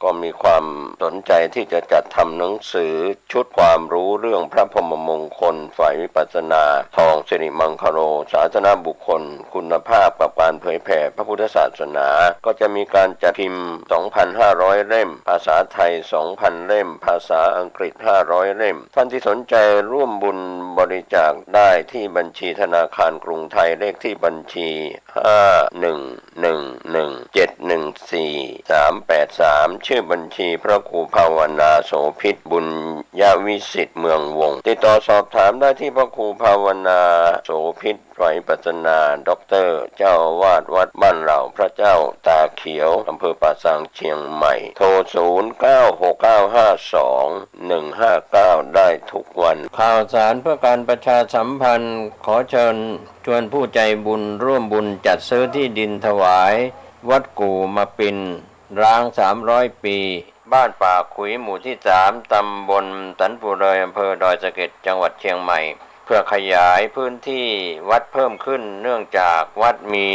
ก็มีความสนใจที่จะจัดทำหนังสือชุดความรู้เรื่องพระพรหมมงคลฝ่ายวิปัสสนาทองสิริมังคโรศาสนบุคคลคุณภาพกับการเผยแผ่พระพุทธศาสนาก็จะมีการจัดพิมพ์ 2,500 เล่มภาษาไทย 2,000 เล่มภาษาอังกฤษ 500 เล่มท่านที่สนใจร่วมบุญบริจาคได้ที่บัญชีธนาคารกรุงไทยเลขที่บัญชี5111714 ชื่อบัญชีพระครูภาวนาโสภิตบุญญาวิสิทธิ์เมืองวงติดต่อสอบถามได้ที่พระครูภาวนาโสภิตฝ่ายวิปัสสนาด็อกเตอร์เจ้าอาวาสวัดบ้านเหล่าพระเจ้าตาเขียวอำเภอป่าซางเชียงใหม่โทร0969521159ได้ทุกวันข่าวสารเพื่อการประชาสัมพันธ์ขอเชิญชวนผู้ใจบุญร่วมบุญจัดซื้อที่ดินถวายวัดกู่มาปินร้าง300 ปีบ้านป่าขุยหมู่ที่3ตำบลสันปูเลยอำเภอดอยสะเก็ดจังหวัดเชียงใหม่เพื่อขยายพื้นที่วัดเพิ่มขึ้นเนื่องจากวัดมี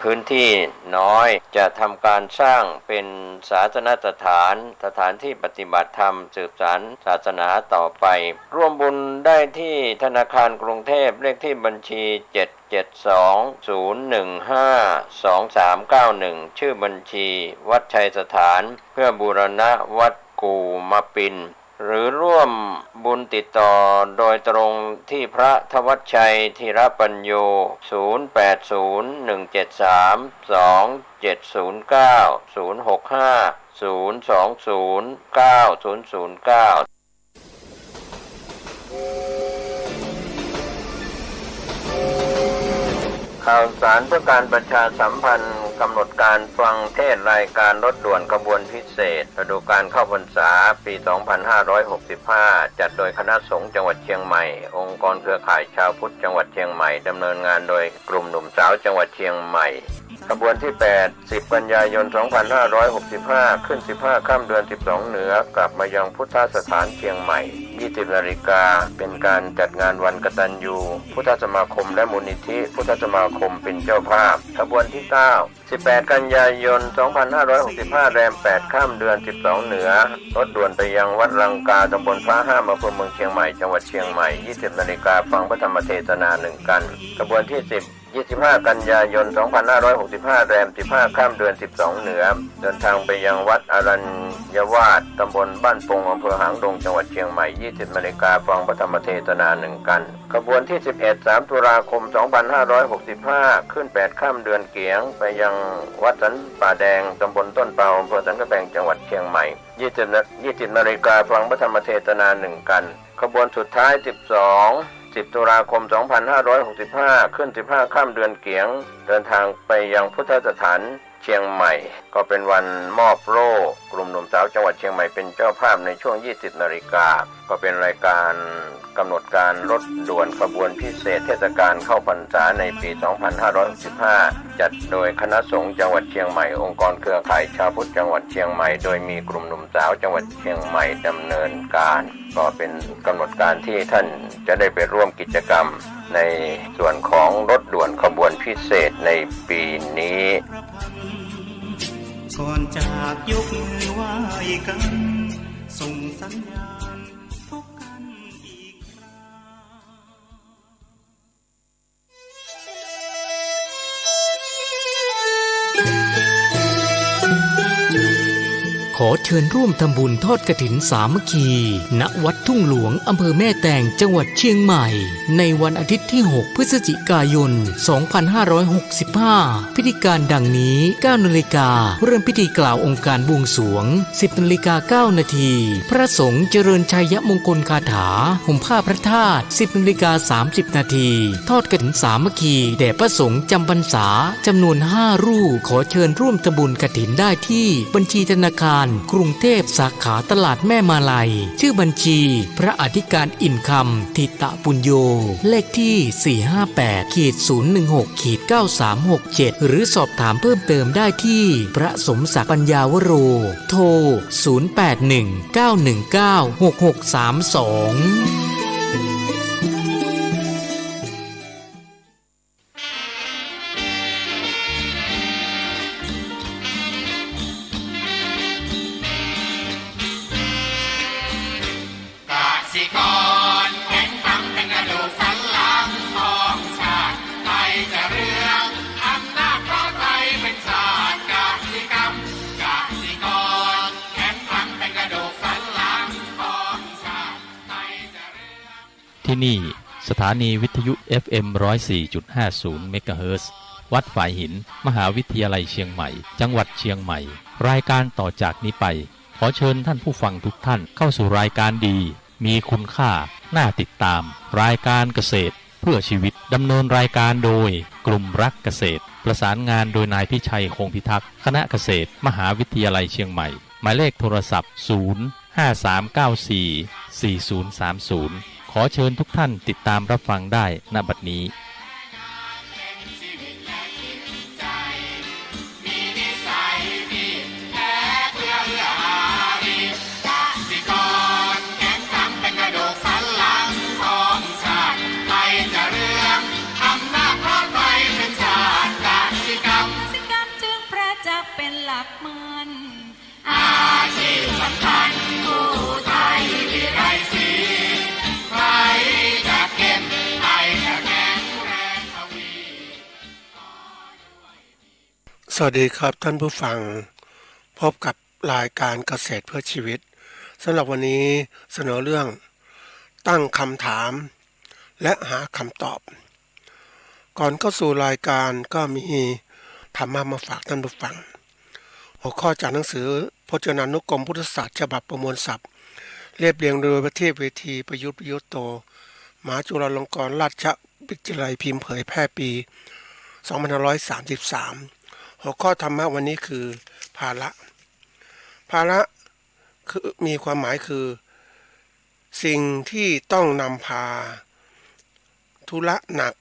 พื้นที่น้อยจะทำการสร้างเป็นศาสนสถานที่ปฏิบัติธรรมสืบสานศาสนาต่อไปร่วมบุญได้ที่ธนาคารกรุงเทพเลขที่บัญชี772-015-2391ชื่อบัญชีวัดชัยสถานเพื่อบูรณะวัดกู่มาปินหรือร่วมบุญติดต่อโดยตรงที่พระธวัชชัยธีรปัญโย0801732709 065 0209009ข่าวสารเพื่อการประชาสัมพันธ์กำหนดการฟังเทศรายการรถด่วนขบวนพิเศษฤดูกาลเข้าพรรษาปี 2565 จัดโดยคณะสงฆ์จังหวัดเชียงใหม่องค์กรเครือข่ายชาวพุทธจังหวัดเชียงใหม่ดำเนินงานโดยกลุ่มหนุ่มสาวจังหวัดเชียงใหม่ขบวนที่ 10 กันยายน 2565 ขึ้น 15 ค่ำเดือน 12 เหนือกลับมายังพุทธสถานเชียงใหม่ 20 นาฬิกาเป็นการจัดงานวันกตัญญูพุทธสมาคมและมูลนิธิพุทธสมาคมเป็นเจ้าภาพขบวนที่ 9 18 กันยายน 2565 แรม 8 ค่ำเดือน 12 เหนือรถด่วนไปยังวัดรังกาตำบลฟ้าห้ามอำเภอเมืองเชียงใหม่จังหวัดเชียงใหม่ 20 นาฬิกาฟังพระธรรมเทศนา1กันขบวนที่ 10 25 กันยายน 2565 แรม 15 ค่ำเดือน 12 เหนือเดินทางไปยังวัดอรัญยวาสตำบลบ้านปงอำเภอหางดงจังหวัดเชียงใหม่ 20 นาฬิกาฟังพระธรรมเทศนา1กันขบวนที่ 11 3 ตุลาคม 2565 ขึ้น 8 ค่ำเดือนเกียงไปยังวัดสันป่าแดงตำบลต้นเปาอำเภอสันกำแพงจังหวัดเชียงใหม่ 20 นาฬิกาฟังพระธรรมเทศนา1กันขบวนสุดท้าย 10 ตุลาคม 2565 ขึ้น 15 ค่ำเดือนเกียงเดินทางไปยังพุทธสถานเชียงใหม่ก็เป็นวันมอบโล่กลุ่มหนุ่มสาวจังหวัดเชียงใหม่เป็นเจ้าภาพในช่วง 20 นาฬิกาก็เป็นรายการกำหนดการรถด่วนขบวนพิเศษเทศกาลเข้าพรรษาในปี 2565 จัดโดยคณะสงฆ์จังหวัดเชียงใหม่องค์กรเครือข่ายชาวพุทธจังหวัดเชียงใหม่โดยมีกลุ่มหนุ่มสาวจังหวัดเชียงใหม่ดำเนินการก็เป็นกำหนดการที่ท่านจะได้ไปร่วมกิจกรรมในส่วนของรถด่วนขบวนพิเศษในปีนี้ก่อนจากยกมือไหว้กันส่งสัญญาณพบกันอีกครั้ง ขอเชิญร่วมทำบุญทอดกฐินสามัคคี ณ วัดทุ่งหลวง อำเภอแม่แตง จังหวัดเชียงใหม่ ในวันอาทิตย์ที่ 6 พฤศจิกายน 2565 พิธีการดังนี้ 9 นาฬิกาเริ่มพิธีกล่าวองค์การบวงสรวง 10 นาฬิกา 9 นาที พระสงฆ์เจริญชัยมงคลคาถา ห่มผ้าพระธาตุ 10 นาฬิกา 30 นาที ทอดกฐินสามัคคี แด่พระสงฆ์จำพรรษาจำนวน 5 รูป ขอเชิญร่วมทำบุญกฐินได้ที่บัญชีธนาคารกรุงเทพสาขาตลาดแม่มาลัยชื่อบัญชีพระอธิการอินคำทิตะปุญโญเลขที่ 458-016-9367 หรือสอบถามเพิ่มเติมได้ที่พระสมศักดิ์ปัญญาวโรโทร 0819196632 ที่นี่สถานีวิทยุ FM 104.50 เมกะเฮิรตซ์วัดฝายหินมหาวิทยาลัยเชียงใหม่จังหวัดเชียงใหม่รายการต่อจากนี้ไปขอเชิญท่านผู้ฟังทุกท่านเข้าสู่รายการดีมีคุณค่าน่าติดตามรายการเกษตรเพื่อชีวิตดำเนินรายการโดยกลุ่มรักเกษตรประสานงานโดยนายพิชัยคงพิทักษ์คณะเกษตรมหาวิทยาลัยเชียงใหม่หมายเลขโทรศัพท์053944030ขอเชิญทุกท่านติดตามรับฟังได้ณบัดนี้เป็นหลักมันอาชีพสำคัญผู้ไทยที่ไรสีใครจะเก็บใครจะแข็งแรงทวีสวัสดีครับท่านผู้ฟังพบกับรายการเกษตรเพื่อชีวิตสำหรับวันนี้เสนอเรื่องตั้งคำถามและหาคำตอบก่อนเข้าสู่รายการก็มีธรรมะมาฝากท่านผู้ฟังหัวข้อจากหนังสือพจนานุกรมพุทธศาสตร์ฉบับประมวลศัพท์เรียบเรียงโดยประเทศเวทีประยุทธ์ประยุทธ์โตมหาจุฬาลงกรณราชวิทยาลัยพิมพ์เผยแพร่ปี2533หัวข้อธรรมะวันนี้คือภาระคือมีความหมายคือสิ่งที่ต้องนำพาธุระหนัก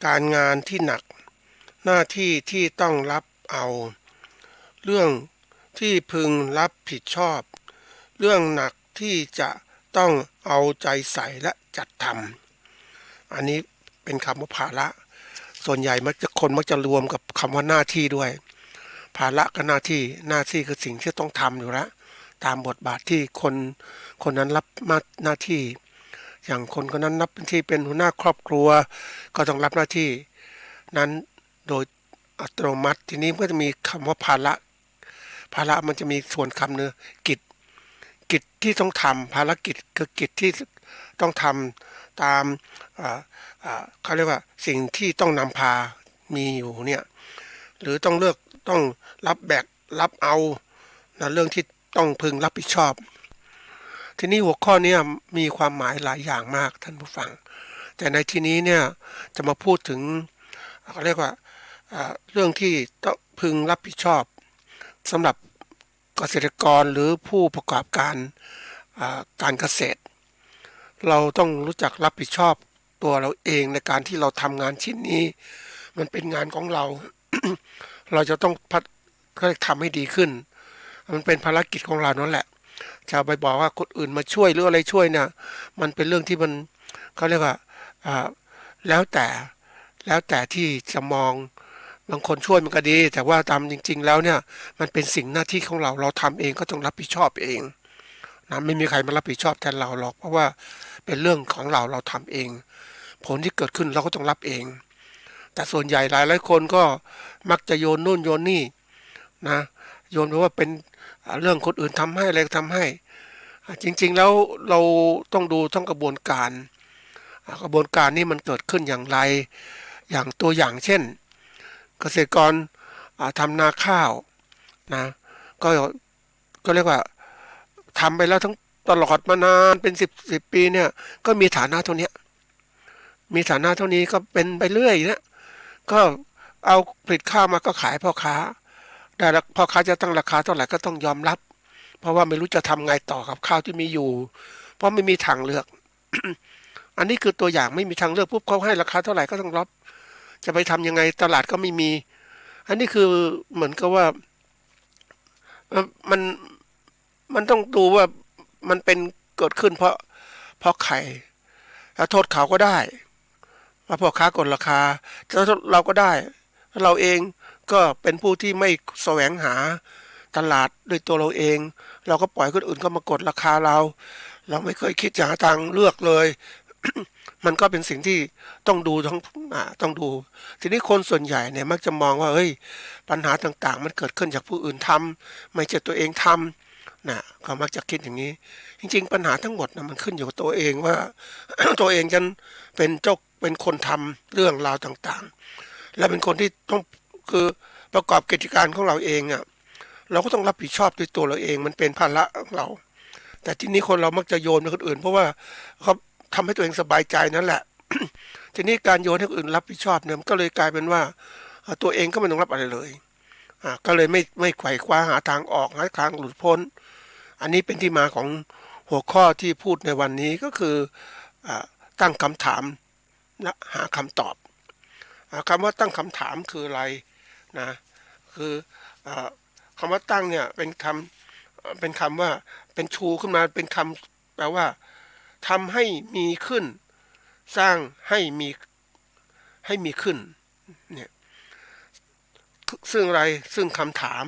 การงานที่หนักหน้าที่ที่ต้องรับเอาเรื่องที่พึงรับผิดชอบเรื่องหนักที่จะต้องเอาใจใส่และจัดทำอันนี้เป็นคำว่าภาระส่วนใหญ่คนมักจะรวมกับคำว่าหน้าที่ด้วยภาระกับหน้าที่คือสิ่งที่ต้องทำอยู่แล้วตามบทบาทที่คนนั้นรับหน้าที่อย่างคนนั้นรับที่เป็นหัวหน้าครอบครัวก็ต้องรับหน้าที่นั้นโดยอัตโนมัติทีนี้ก็จะมีคำว่าภาระมันจะมีส่วนคำเนื้อกิจที่ต้องทำภารกิจคือกิจที่ต้องทำตามเขาเรียกว่าสิ่งที่ต้องนำพามีอยู่เนี่ยหรือต้องรับเอานะเรื่องที่ต้องพึงรับผิดชอบทีนี้หัวข้อนี้มีความหมายหลายอย่างมากท่านผู้ฟังแต่ในที่นี้เนี่ยจะมาพูดถึงเขาเรียกว่าเรื่องที่ต้องพึงรับผิดชอบสำหรับเกษตรกรหรือผู้ประกอบการการเกษตรเราต้องรู้จักรับผิดชอบตัวเราเองในการที่เราทำงานชิ้นนี้มันเป็นงานของเรา เราจะต้องทำให้ดีขึ้นมันเป็นภารกิจของเรานั่นแหละจะไปบอกว่าคนอื่นมาช่วยหรืออะไรช่วยเนี่ยมันเป็นเรื่องที่มันเขาเรียกว่าแล้วแต่ที่จะมองบางคนช่วยมันก็ดีแต่ว่าตามจริงๆแล้วเนี่ยมันเป็นสิ่งหน้าที่ของเราทำเองก็ต้องรับผิดชอบเองนะไม่มีใครมารับผิดชอบแทนเราหรอกเพราะว่าเป็นเรื่องของเราทำเองผลที่เกิดขึ้นเราก็ต้องรับเองแต่ส่วนใหญ่หลายคนก็มักจะโยนนู่นโยนนี่นะโยนเพราะว่าเป็นเรื่องคนอื่นทำให้อะไรทำให้จริงๆแล้วเราต้องดูทั้งกระบวนการนี้มันเกิดขึ้นอย่างไรอย่างตัวอย่างเช่นเกษตรกรทำนาข้าวนะก็เรียกว่าทำไปแล้วทั้งตลอดมานานเป็น10ปีเนี่ยก็มีฐานะเท่านี้ก็เป็นไปเรื่อยนะก็เอาผลิตข้าวมาก็ขายพ่อค้าได้แล้วพ่อค้าจะตั้งราคาเท่าไหร่ก็ต้องยอมรับเพราะว่าไม่รู้จะทำไงต่อกับข้าวที่มีอยู่เพราะไม่มีทางเลือก อันนี้คือตัวอย่างไม่มีทางเลือกปุ๊บเขาให้ราคาเท่าไหร่ก็ต้องรับจะไปทำยังไงตลาดก็ไม่มีอันนี้คือเหมือนกับว่ามันต้องดูว่ามันเป็นเกิดขึ้นเพราะใครโทษเขาก็ได้ว่าพ่อค้ากดราคาแล้วเราก็ได้เราเองก็เป็นผู้ที่ไม่แสวงหาตลาดด้วยตัวเราเองเราก็ปล่อยคนอื่นก็มากดราคาเราไม่เคยคิดจะหาทางเลือกเลย มันก็เป็นสิ่งที่ต้องดูทีนี้คนส่วนใหญ่เนี่ยมักจะมองว่าเฮ้ยปัญหาต่างๆมันเกิดขึ้นจากผู้อื่นทำไม่ใช่ตัวเองทำ นะเขามักจะคิดอย่างนี้จริงๆปัญหาทั้งหมดนะมันขึ้นอยู่กับตัวเองว่า ตัวเองจะเป็นคนทำเรื่องราวต่างๆและเป็นคนที่ต้องคือประกอบกิจการของเราเองอ่ะเราก็ต้องรับผิดชอบด้วยตัวเราเองมันเป็นภาระของเราแต่ทีนี้คนเรามักจะโยนไปคนอื่นเพราะว่าเขาทำให้ตัวเองสบายใจนั่นแหละ ทีนี้การโยนให้คนอื่นรับผิดชอบเนี่ยมันก็เลยกลายเป็นว่าตัวเองก็ไม่ต้องรับอะไรเลยก็เลยไม่ไขว่คว้าหาทางออกหาทางหลุดพ้นอันนี้เป็นที่มาของหัวข้อที่พูดในวันนี้ก็คือตั้งคำถามและหาคำตอบคำว่าตั้งคำถามคืออะไรนะคือคำว่าตั้งเนี่ยเป็นคำว่าเป็นชูขึ้นมาเป็นคำแปลว่าทำให้มีขึ้นสร้างให้มีขึ้นเนี่ยซึ่งอะไรซึ่งคำถาม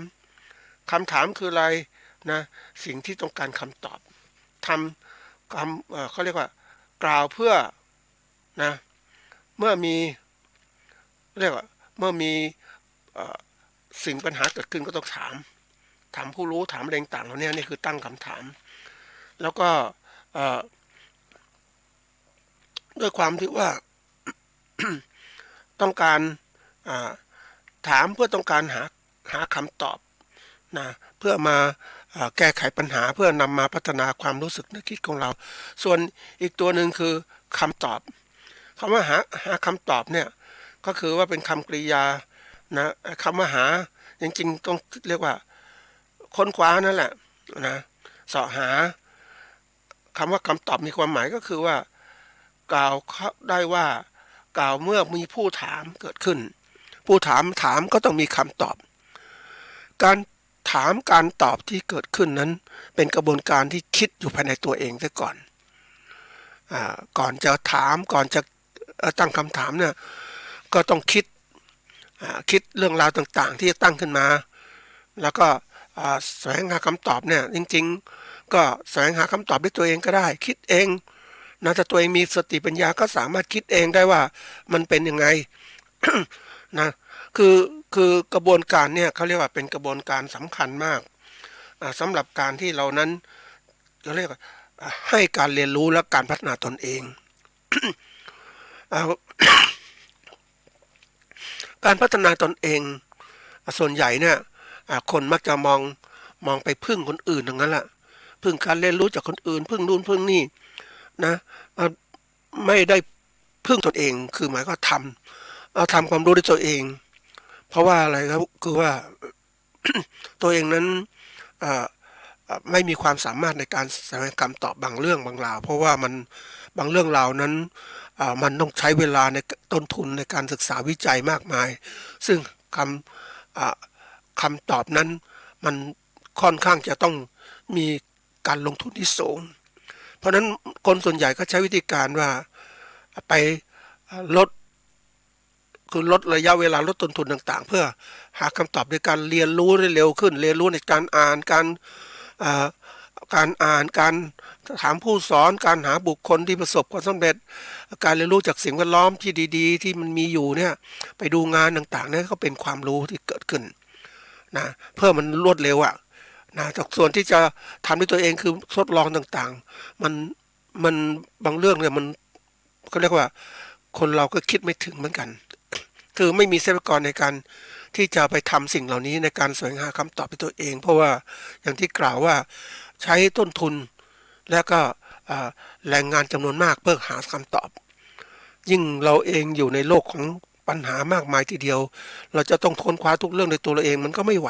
คืออะไรนะสิ่งที่ต้องการคำตอบทำเขาเรียกว่ากล่าวเพื่อนะเมื่อมีสิ่งปัญหาเกิดขึ้นก็ต้องถามผู้รู้ถามอะไรต่างๆเหล่านี้นี่คือตั้งคำถามแล้วก็ด้วยความที่ว่า ต้องการถามเพื่อต้องการหาคำตอบนะเพื่อมาแก้ไขปัญหาเพื่อนำมาพัฒนาความรู้สึกนึกคิดของเราส่วนอีกตัวหนึ่งคือคำตอบคำว่าหาคำตอบเนี่ยก็คือว่าเป็นคำกริยานะคำว่าหาจริงๆต้องเรียกว่าค้นคว้านั่นแหละนะเสาะหาคำว่าคำตอบมีความหมายก็คือว่ากล่าวได้ว่ากล่าวเมื่อมีผู้ถามเกิดขึ้นผู้ถามก็ต้องมีคำตอบการถามการตอบที่เกิดขึ้นนั้นเป็นกระบวนการที่คิดอยู่ภายในตัวเองซะก่อนจะถามก่อนจะตั้งคำถามเนี่ยก็ต้องคิดเรื่องราวต่างๆที่จะตั้งขึ้นมาแล้วก็แสวงหาคำตอบเนี่ยจริงๆก็แสวงหาคำตอบด้วยตัวเองก็ได้คิดเองนะถ้าตัวเองมีสติปัญญาก็สามารถคิดเองได้ว่ามันเป็นยังไง นะคือกระบวนการเนี่ยเขาเรียกว่าเป็นกระบวนการสำคัญมากสำหรับการที่เรานั้นเราเรียกว่าให้การเรียนรู้และการพัฒนาตนเอง การพัฒนาตนเองส่วนใหญ่เนี่ยคนมักจะมองไปพึ่งคนอื่นอย่างนั้นแหละพึ่งการเรียนรู้จากคนอื่นพึ่งนู่นพึ่งนี่นะไม่ได้พึ่งตนเองคือหมายก็ทำความรู้ด้วยตัวเองเพราะว่าอะไรครับคือว่า ตัวเองนั้นไม่มีความสามารถในการแสวงคำตอบบางเรื่องบางราวเพราะว่ามันบางเรื่องราวนั้นมันต้องใช้เวลาในต้นทุนในการศึกษาวิจัยมากมายซึ่งคำตอบนั้นมันค่อนข้างจะต้องมีการลงทุนที่สูงเพราะฉะนั้นคนส่วนใหญ่ก็ใช้วิธีการว่าไปลดระยะเวลาลดต้นทุนต่างๆเพื่อหาคำตอบในการเรียนรู้ได้เร็วขึ้นเรียนรู้ในการอ่านการถามผู้สอนการหาบุคคลที่ประสบความสำเร็จการเรียนรู้จากสิ่งแวดล้อมที่ดีๆที่มันมีอยู่เนี่ยไปดูงานต่างๆนี่ก็เป็นความรู้ที่เกิดขึ้นนะเพื่อมันรวดเร็วนะจากส่วนที่จะทำด้วยตัวเองคือทดลองต่างๆมันบางเรื่องเนี่ยมันเขาเรียกว่าคนเราก็คิดไม่ถึงเหมือนกันคือไม่มีทรัพยากรในการที่จะไปทำสิ่งเหล่านี้ในการแสวงหาคำตอบด้วยตัวเองเพราะว่าอย่างที่กล่าวว่าใช้ต้นทุนและก็แรงงานจำนวนมากเพื่อหาคำตอบยิ่งเราเองอยู่ในโลกของปัญหามากมายทีเดียวเราจะต้องค้นคว้าทุกเรื่องในตัวเราเองมันก็ไม่ไหว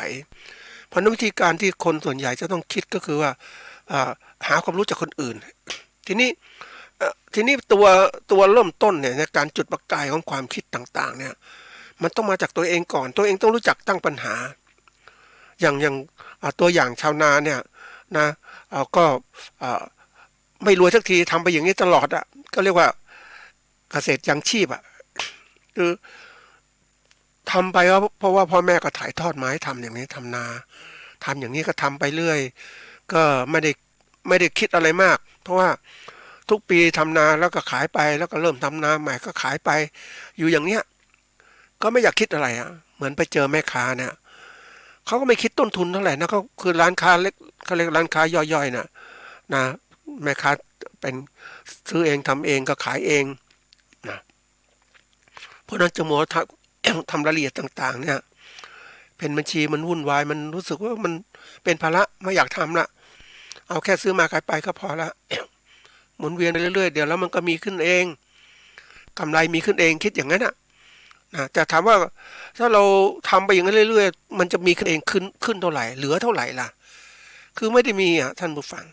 เพราะนั้นวิธีการที่คนส่วนใหญ่จะต้องคิดก็คือว่าหาความรู้จากคนอื่นทีนี้ตัวเริ่มต้นเนี่ยในการจุดประกายของความคิดต่างๆเนี่ยมันต้องมาจากตัวเองก่อนตัวเองต้องรู้จักตั้งปัญหาอย่างตัวอย่างชาวนาเนี่ยนะก็ไม่รวยสักทีทำไปอย่างนี้ตลอดก็เรียกว่าเกษตรยังชีพคือทำไปเพราะว่าพ่อแม่ก็ถ่ายทอดมาให้ทำอย่างนี้ทำนาทำอย่างนี้ก็ทำไปเรื่อยก็ไม่ได้คิดอะไรมากเพราะว่าทุกปีทำนาแล้วก็ขายไปแล้วก็เริ่มทำนาใหม่ก็ขายไปอยู่อย่างเนี้ยก็ไม่อยากคิดอะไรเหมือนไปเจอแม่ค้าเนี่ยเขาก็ไม่คิดต้นทุนเท่าไหร่นะก็คือร้านค้าเล็ก เขาเรียกร้านค้าย่อยๆนะแม่ค้าเป็นซื้อเองทำเองก็ขายเองนะเพราะนั้นจะมัวทำรายละเอียดต่างๆเนี่ยเป็นบัญชีมันวุ่นวายมันรู้สึกว่ามันเป็นภาระไม่อยากทำละเอาแค่ซื้อมาขายไปก็พอละหมุนเวียนไปเรื่อยๆเดี๋ยวแล้วมันก็มีขึ้นเองกำไรมีขึ้นเองคิดอย่างนั้นนะแต่ถามว่าถ้าเราทำไปอย่างนั้นเรื่อยๆมันจะมีขึ้นเองขึ้นเท่าไหร่เหลือเท่าไหร่ล่ะคือไม่ได้มีท่านผู้ฟัง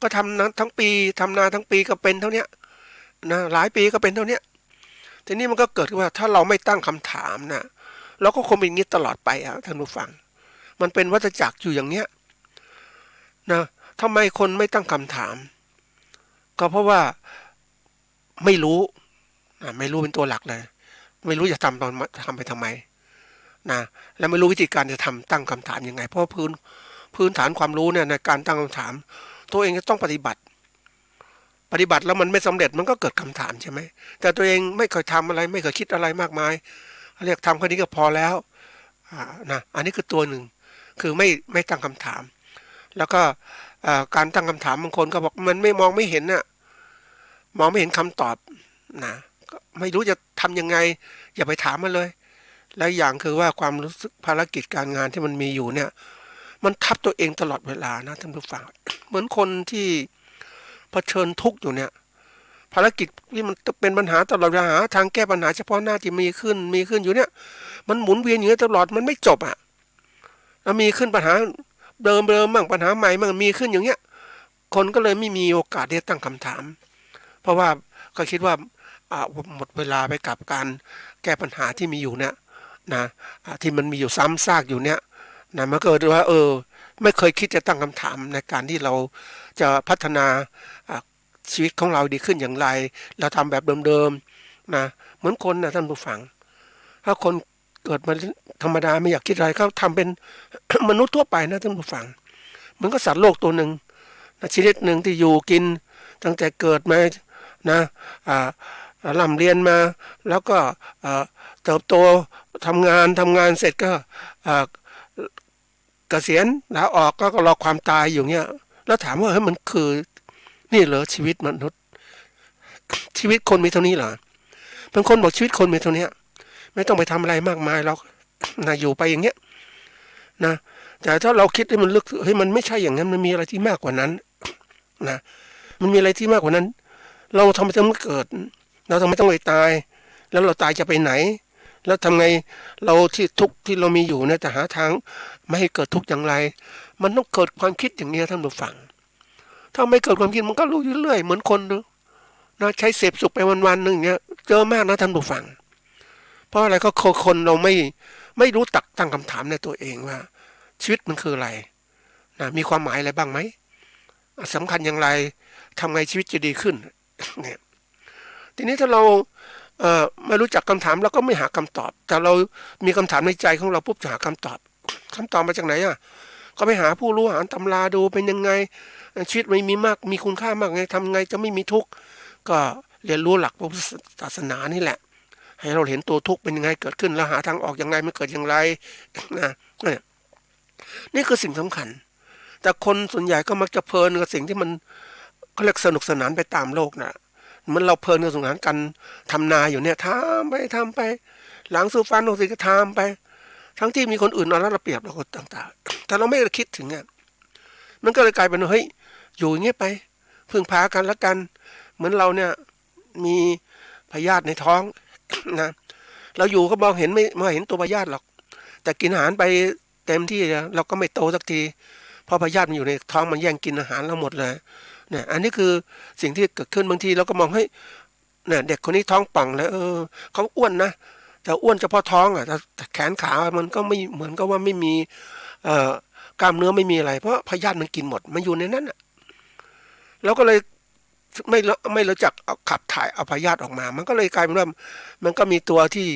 ก็ทำทั้งปีทำนาทั้งปีก็เป็นเท่านี้นะหลายปีก็เป็นเท่านี้ทีนี้มันก็เกิดว่าถ้าเราไม่ตั้งคำถามนะเราก็คงเป็นอย่างนี้ตลอดไปท่านผู้ฟังมันเป็นวัฏจักรอยู่อย่างเนี้ยนะทำไมคนไม่ตั้งคำถามก็เพราะว่าไม่รู้ไม่รู้เป็นตัวหลักเลยไม่รู้จะทำไปทำไมนะและไม่รู้วิธีการจะตั้งคำถามยังไงเพราะพื้นฐานความรู้เนี่ยในการตั้งคำถามตัวเองจะต้องปฏิบัติแล้วมันไม่สำเร็จมันก็เกิดคำถามใช่ไหมแต่ตัวเองไม่เคยทำอะไรไม่เคยคิดอะไรมากมายเรียกทำแค่นี้ก็พอแล้วนะอันนี้คือตัวหนึ่งคือไม่ตั้งคำถามแล้วก็การตั้งคำถามบางคนก็บอกมันไม่มองไม่เห็นน่ะมองไม่เห็นคำตอบนะไม่รู้จะทำยังไงอย่าไปถามมันเลยและอย่างคือว่าความรู้สึกภารกิจการงานที่มันมีอยู่เนี่ยมันทับตัวเองตลอดเวลานะท่านผู้ฟังเหมือนคนที่เผชิญทุกข์อยู่เนี่ยภารกิจที่มันเป็นปัญหาตลอดเวลาหาทางแก้ปัญหาเฉพาะหน้าที่มีขึ้นอยู่เนี่ยมันหมุนเวียนอยู่ตลอดมันไม่จบแล้วมีขึ้นปัญหาเดิมบ้างปัญหาใหม่บ้างมีขึ้นอย่างเงี้ยคนก็เลยไม่มีโอกาสที่จะตั้งคำถามเพราะว่าก็คิดว่าหมดเวลาไปกับการแก้ปัญหาที่มีอยู่เนี่ยนะที่มันมีอยู่ซ้ำซากอยู่เนี่ยนะมันเกิดว่าไม่เคยคิดจะตั้งคำถามในการที่เราจะพัฒนาชีวิตของเราดีขึ้นอย่างไรเราทำแบบเดิมๆนะเหมือนคนนะท่านผู้ฟังถ้าคนเกิดมาธรรมดาไม่อยากคิดอะไรเขาทำเป็น มนุษย์ทั่วไปนะท่านผู้ฟังเหมือนกับสัตว์โลกตัวหนึ่งชนิดหนึ่งที่อยู่กินตั้งแต่เกิดมานะร่ำเรียนมาแล้วก็เติบโตทำงานเสร็จก็เกษียณลาออกก็รอความตายอยู่เงี้ยแล้วถามว่าเฮ้ยมันคือนี่เหรอชีวิตมนุษย์ชีวิตคนมีเท่านี้เหรอบางคนบอกชีวิตคนมีเท่านี้ไม่ต้องไปทำอะไรมากมายหรอกนะอยู่ไปอย่างเงี้ยนะแต่ถ้าเราคิดให้มันลึกเฮ้ยมันไม่ใช่อย่างนั้นมันมีอะไรที่มากกว่านั้นนะมันมีอะไรที่มากกว่านั้นเราทำไมต้องเกิดเราทำไมต้องไปตายแล้วเราตายจะไปไหนแล้วทำไงเราที่ทุกข์ที่เรามีอยู่เนี่ยจะหาทางไม่ให้เกิดทุกข์อย่างไรมันต้องเกิดความคิดอย่างนี้ท่านผู้ฟังถ้าไม่เกิดความคิดมันก็รู้อยู่เรื่อยเหมือนคนนะใช้เสพสุขไปวันๆนึงอย่างเงี้ยเจอมากนะท่านผู้ฟังเพราะอะไรก็คนเราไม่รู้ตักตั้งคำถามในตัวเองว่าชีวิตมันคืออะไรนะมีความหมายอะไรบ้างไหมสำคัญอย่างไรทำไงชีวิตจะดีขึ้นเนี่ยทีนี้ถ้าเราไม่รู้จักคำถามเราก็ไม่หาคำตอบแต่เรามีคำถามในใจของเราปุ๊บจะหาคำตอบมาจากไหนก็ไปหาผู้รู้หาตำราดูเป็นยังไงชีวิตไม่มีมากมีคุณค่ามากไงทำไงจะไม่มีทุกข์ก็เรียนรู้หลักพระพุทธศาสนานี่แหละให้เราเห็นตัวทุกข์เป็นยังไงเกิดขึ้นแล้วหาทางออกยังไงมันเกิดอย่างไรนะนี่คือสิ่งสำคัญแต่คนส่วนใหญ่ก็มักจะเพลินกับสิ่งที่มันเขาเรียกสนุกสนานไปตามโลกนะมันเราเพลินกับสนุกสนานกันทำนาอยู่เนี่ยทำไปหลังสู่ฟันของสิ่งก็ทำไปทั้งที่มีคนอื่นเอาละเปรียบเราก็ต่างๆแต่เราไม่ได้คิดถึงมันก็เลยกลายเป็นเฮ้ยอยู่อย่างเงี้ยไปพึ่งพากันละกันเหมือนเราเนี่ยมีพยาธิในท้องนะเราอยู่ก็มองเห็นไม่เห็นตัวพยาธิหรอกแต่กินอาหารไปเต็มที่เราก็ไม่โตสักทีเพราะพยาธิมันอยู่ในท้องมันแย่งกินอาหารเราหมดเลยเนี่ยอันนี้คือสิ่งที่เกิดขึ้นบางทีเราก็มองให้เนี่ยเด็กคนนี้ท้องป่องเลยเขาอ้วนนะแต่อ้วนเฉพาะท้องแต่แขนขามันก็ไม่เหมือนกับว่าไม่มีกล้ามเนื้อไม่มีอะไรเพราะพยาธิมันกินหมดมันอยู่ในนั้นแล้วก็เลยไม่รู้จักเอาขับถ่ายเอาพยาธิออกมามันก็เลยกลายเป็นว่ามันก็มีตัวที่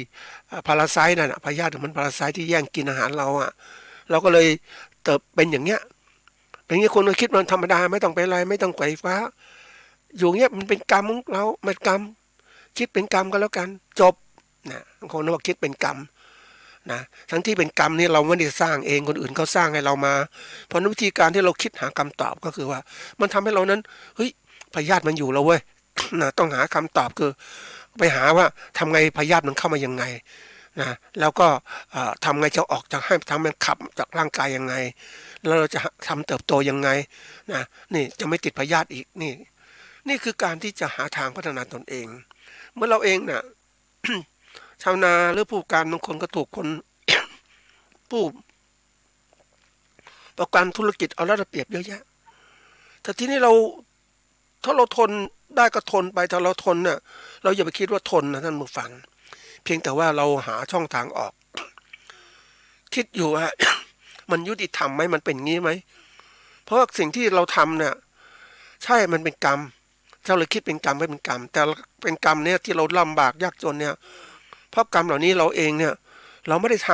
พาราไซต์นั่นพยาธิมันพาราไซต์ที่แย่งกินอาหารเราก็เลยเติบเป็นอย่างเงี้ยเป็นอย่างนี้คนก็คิดมันธรรมดาไม่ต้องไปอะไรไม่ต้องไขว่คว้าอยู่เงี้ยมันเป็นกรรมของเรามันกรรมคิดเป็นกรรมก็แล้วกันจบนะคนว่าคิดเป็นกรรม นะทั้งที่เป็นกรรมนี่เราไม่ได้สร้างเองคนอื่นเขาสร้างให้เรามาเพราะวิธีการที่เราคิดหาคำตอบก็คือว่ามันทำให้เรานั้นเฮ้ยพยาธิมันอยู่แล้วเว้ย นะต้องหาคำตอบคือไปหาว่าทำไงพยาธิมันเข้ามายังไงนะแล้วก็ทำไงจะออกจากให้ทำมันขับจากร่างกายยังไงแล้วเราจะทำเติบโตยังไงนะนี่จะไม่ติดพยาธิอีกนี่คือการที่จะหาทางพัฒนาตนเอง เมื่อเราเองน่ะ ชาวนาหรือผู้การบางคนก็ถูกคน ผู้ประกันธุรกิจเอารัดเปรียบเยอะแยะแต่ที่นี่ถ้าเราทนได้ก็ทนไปถ้าเราทนน่ะเราอย่าไปคิดว่าทนนะท่านผู้ฟังเพียงแต่ว่าเราหาช่องทางออก คิดอยู่ว่า มันยุติธรรมไหมมันเป็นงี้ไหมเพราะว่าสิ่งที่เราทำเนี่ยใช่มันเป็นกรรมเราเลยคิดเป็นกรรมไม่เป็นกรรมแต่เป็นกรรมเนี่ยที่เราลำบากยากจนเนี่ยเพราะกรรมเหล่านี้เราเองเนี่ยเราไม่ได้ท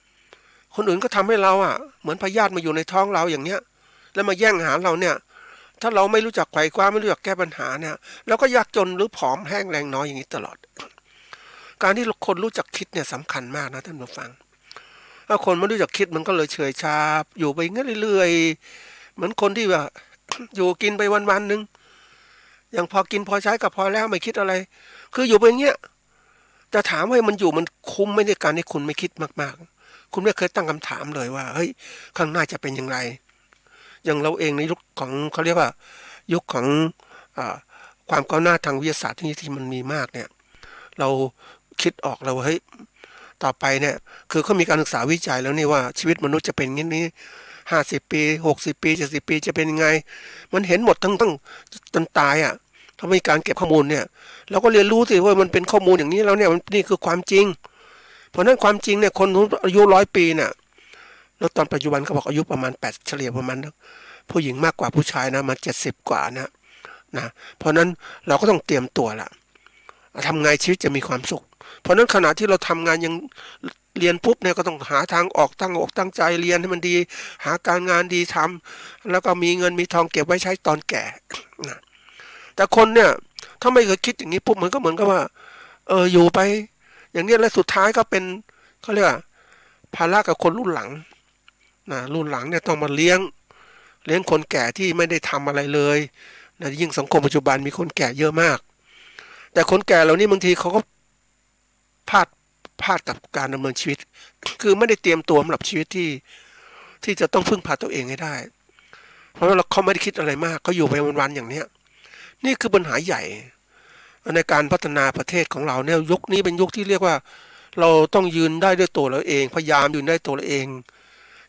ำคนอื่นก็ทำให้เราเหมือนพยาธิมาอยู่ในท้องเราอย่างเนี้ยแล้วมาแย่งหาเราเนี่ยถ้าเราไม่รู้จักไขว่คว้าไม่รู้จักแก้ปัญหาเนี่ยเราก็ยากจนหรือผอมแห้งแรงน้อยอย่างนี้ตลอดการที่คนรู้จักคิดเนี่ยสำคัญมากนะท่านผู้ฟังถ้าคนไม่รู้จักคิดมันก็เลยเฉยชาอยู่ไปงั้นเรื่อยๆเหมือนคนที่ว่า อยู่กินไปวันๆนึงอย่างพอกินพอใช้กับพอแล้วไม่คิดอะไรคืออยู่ไปอย่างเงี้ยจะถามว่ามันอยู่มันคุ้มไหมในการที่คุณไม่คิดมากๆคุณไม่เคยตั้งคำถามเลยว่าเฮ้ยข้างหน้าจะเป็นอย่างไรอย่างเราเองในยุคของเขาเรียกว่ายุคของความก้าวหน้าทางวิทยาศาสตร์ที่มันมีมากเนี่ยเราคิดออกแล้วว่าเฮ้ยต่อไปเนี่ยคือเขามีการศึกษาวิจัยแล้วนี่ว่าชีวิตมนุษย์จะเป็นอย่างนี้50 ปี60 ปี70 ปีจะเป็นยังไงมันเห็นหมดทั้งจนตายถ้ามีการเก็บข้อมูลเนี่ยเราก็เรียนรู้สิว่ามันเป็นข้อมูลอย่างนี้แล้วเนี่ยนี่คือความจริงเพราะนั้นความจริงเนี่ยคนอายุ100 ปีเนี่ยแล้วตอนปัจจุบันเขาบอกอายุประมาณ8เฉลี่ยประมาณผู้หญิงมากกว่าผู้ชายนะมา70 กว่านะเพราะนั้นเราก็ต้องเตรียมตัวละทำไงชีวิตจะมีความสุขเพราะนั้นขณะที่เราทำงานยังเรียนปุ๊บเนี่ยก็ต้องหาทางออกตั้งอกตั้งใจเรียนให้มันดีหาการงานดีทำแล้วก็มีเงินมีทองเก็บไว้ใช้ตอนแก่นะแต่คนเนี่ยถ้าไม่เคยคิดอย่างนี้ปุ๊บมันก็เหมือนกับว่าอยู่ไปอย่างนี้แล้วสุดท้ายก็เป็นเขาเรียกว่าภาระกับคนรุ่นหลังนะรุ่นหลังเนี่ยต้องมาเลี้ยงคนแก่ที่ไม่ได้ทำอะไรเลยนะยิ่งสังคมปัจจุบันมีคนแก่เยอะมากแต่คนแก่เหล่านี้บางทีเขาก็พลาดกับการดำเนินชีวิตคือไม่ได้เตรียมตัวสำหรับชีวิตที่จะต้องพึ่งพาตัวเองให้ได้เพราะว่าเขาไม่ได้คิดอะไรมากเขาอยู่ไปวันๆอย่างเนี้ยนี่คือปัญหาใหญ่ในการพัฒนาประเทศของเราเนี่ยยุคนี้เป็นยุคที่เรียกว่าเราต้องยืนได้ด้วยตัวเราเองพยายามยืนได้ตัวเราเอง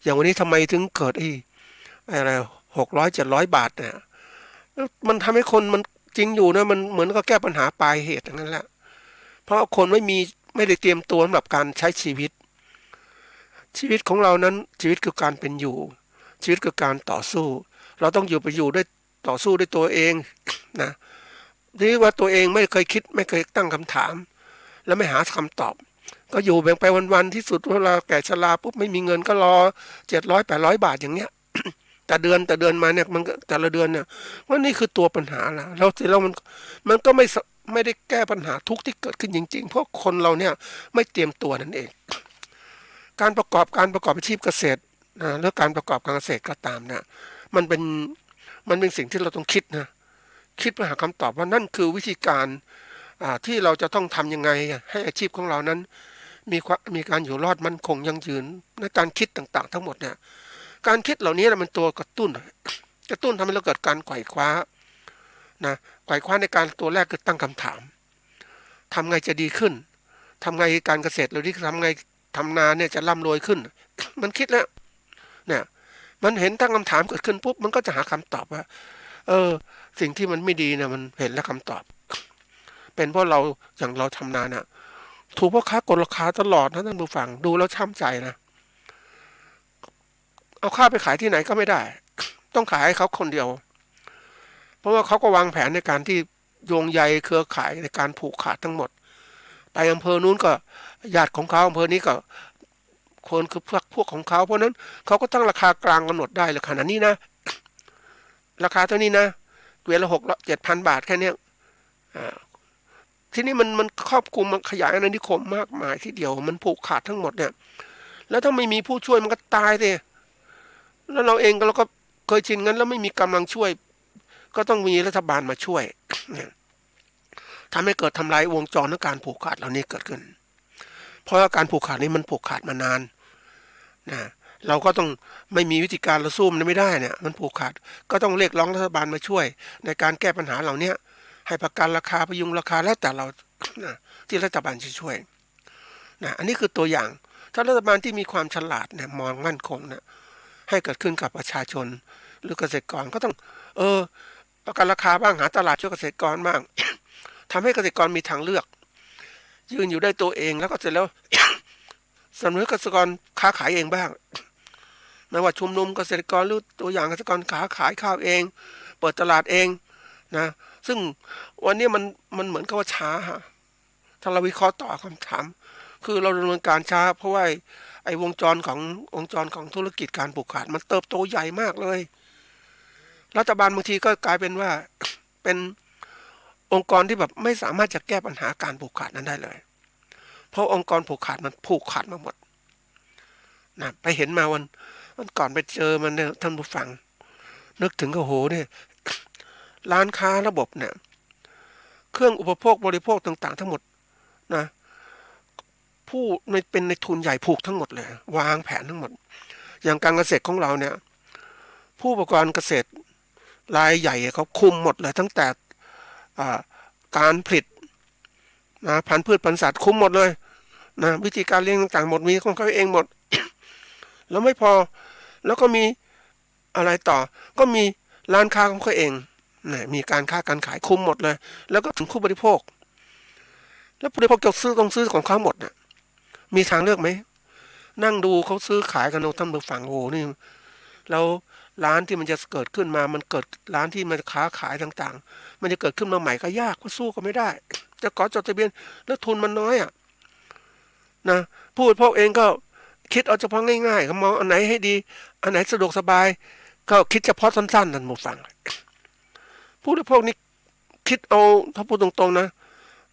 อย่างวันนี้ทำไมถึงเกิดอะไร600-700 บาทเนี่ยมันทำให้คนมันจริงอยู่นะมันเหมือนก็แก้ปัญหาปลายเหตุนั่นแหละเพราะคนไม่ได้เตรียมตัวสำหรับการใช้ชีวิตของเรานั้นชีวิตคือการเป็นอยู่ชีวิตคือการต่อสู้เราต้องอยู่ด้วยต่อสู้ด้วยตัวเองนะนี่ว่าตัวเองไม่เคยคิดไม่เคยตั้งคำถามแล้วไม่หาคำตอบก็อยู่แบ่งไปวันๆที่สุดเวลาแก่ชราปุ๊บไม่มีเงินก็รอ700-800 บาทอย่างเงี้ย แต่เดือนมาเนี่ยมันแต่ละเดือนเนี่ยว่านี่คือตัวปัญหาแล้วเสร็จแล้วมันก็ไม่ได้แก้ปัญหาทุกที่เกิดขึ้นจริงๆเพราะคนเราเนี่ยไม่เตรียมตัวนั่นเองการประกอบอาชีพเกษตรหรือการประกอบการเกษตรก็ตามเนี่ยมันเป็นสิ่งที่เราต้องคิดนะคิดเพื่อหาคำตอบว่านั่นคือวิธีการที่เราจะต้องทำยังไงให้อาชีพของเรานั้นมีการอยู่รอดมั่นคงยั่งยืนในการคิดต่างๆทั้งหมดเนี่ยการคิดเหล่านี้มันตัวกระตุ้นทำให้เราเกิดการไขว่คว้านะไขว่คว้าในการตัวแรกคือตั้งคำถามทำไงจะดีขึ้นทำไงการเกษตรเราที่ทำไงทำนาเนี่ยจะร่ำรวยขึ้น มันคิดแล้วเนี่ยมันเห็นตั้งคำถามเกิดขึ้นปุ๊บมันก็จะหาคำตอบว่าสิ่งที่มันไม่ดีเนี่ยมันเห็นแล้วคำตอบเป็นเพราะเราอย่างเราทำนาเนี่ยถูกพ่อค้ากดราคาตลอดนะท่านผู้ฟังดูแล้วช้ำใจนะเอาข้าวไปขายที่ไหนก็ไม่ได้ต้องขายให้เขาคนเดียวเพราะว่าเขาก็วางแผนในการที่โยงใยเครือข่ายในการผูกขาดทั้งหมดไปอำเภอนู้นก็ญาติของเขาอำเภอนี้ก็คนคือพวกของเขาเพราะนั้นเขาก็ตั้งราคากลางกำหนดได้เลยขนาดนี้นะราคาเท่านี้นะเกวียนละ7,000 บาทแค่นี้ ทีนี้มันครอบคลุมมันขยายอาณานิคมมากมายที่เดียวมันผูกขาดทั้งหมดเนี่ยแล้วถ้าไม่มีผู้ช่วยมันก็ตายสิแล้วเราเองเราก็เคยชินงั้นแล้วไม่มีกำลังช่วยก็ต้องมีรัฐบาลมาช่วย ทำให้เกิดทำลายวงจรของการผูกขาดเหล่านี้เกิดขึ้นเพราะว่าการผูกขาดนี้มันผูกขาดมานานนะเราก็ต้องไม่มีวิธีการเราสู้มันไม่ได้เนี่ยมันผูกขาดก็ต้องเรียกร้องรัฐบาลมาช่วยในการแก้ปัญหาเหล่านี้ให้ประกันราคาพยุงราคาแล้วแต่เรา นะที่รัฐบาลจะช่วยนะอันนี้คือตัวอย่างถ้ารัฐบาลที่มีความฉลาดเนี่ยมองมั่นคงนะให้เกิดขึ้นกับประชาชนหรือเกษตรกรก็ต้องประกันราคาบ้างหาตลาดช่วยเกษตรกรบ้าง ทำให้เกษตรกรมีทางเลือกยืนอยู่ได้ตัวเองแล้วก็เสร็จแล้ว สนับสนุนเกษตรกรค้าขายเองบ้างไม่ว่าชุมนุมเกษตรกรหรือตัวอย่างเกษตรกรค้าขายข้าวเองเปิดตลาดเองนะซึ่งวันนี้มันเหมือนกับว่าช้าฮะถ้าเราวิเคราะห์ต่อคำถามคือเราดำเนินการช้าเพราะว่าไอ้วงจรของธุรกิจการปลูกขาดมันเติบโตใหญ่มากเลยรัฐบาลบางทีก็กลายเป็นว่า เป็นองค์กรที่แบบไม่สามารถจะแก้ปัญหาการผูกขาดนั้นได้เลยเพราะองค์กรผูกขาดมันผูกขาดมาหมดนะไปเห็นมาวันก่อนไปเจอมันเนี่ยท่านผู้ฟังนึกถึงก็โหเนี่ยร้านค้าระบบเนี่ยเครื่องอุปโภคบริโภคต่างๆทั้งหมดนะผู้เป็นในทุนใหญ่ผูกทั้งหมดเลยวางแผนทั้งหมดอย่างการเกษตรของเราเนี่ยผู้ประกอบการเกษตรรายใหญ่เขาคุมหมดเลยตั้งแต่การผลิตนะพันธุ์พืชพันธุ์สัตว์คุมหมดเลยนะวิธีการเลี้ยงต่างๆหมดมีของเขาเองหมด แล้วไม่พอแล้วก็มีอะไรต่อก็มีร้านค้าของเขาเองนะมีการค้าการขายคุมหมดเลยแล้วก็ถึงผู้บริโภคแล้วผู้บริโภคจะต้องซื้อของเขาหมดนะมีทางเลือกไหมนั่งดูเขาซื้อขายกันท่านผู้ฟังโอ้นี่แล้วร้านที่มันจะเกิดขึ้นมามันเกิดร้านที่มันค้าขายต่างๆมันจะเกิดขึ้นมาใหม่ก็ยากก็สู้ก็ไม่ได้จะขอจดทะเบียนแล้วทุนมันน้อยนะผู้บริโภคเองก็คิดเอาเฉพาะง่ายๆเขามองอันไหนให้ดีอันไหนสะดวกสบายก็คิดเฉพาะสั้นๆนั่นหมดฟังผู้บริโภคนี่คิดเอาถ้าพูดตรงๆนะ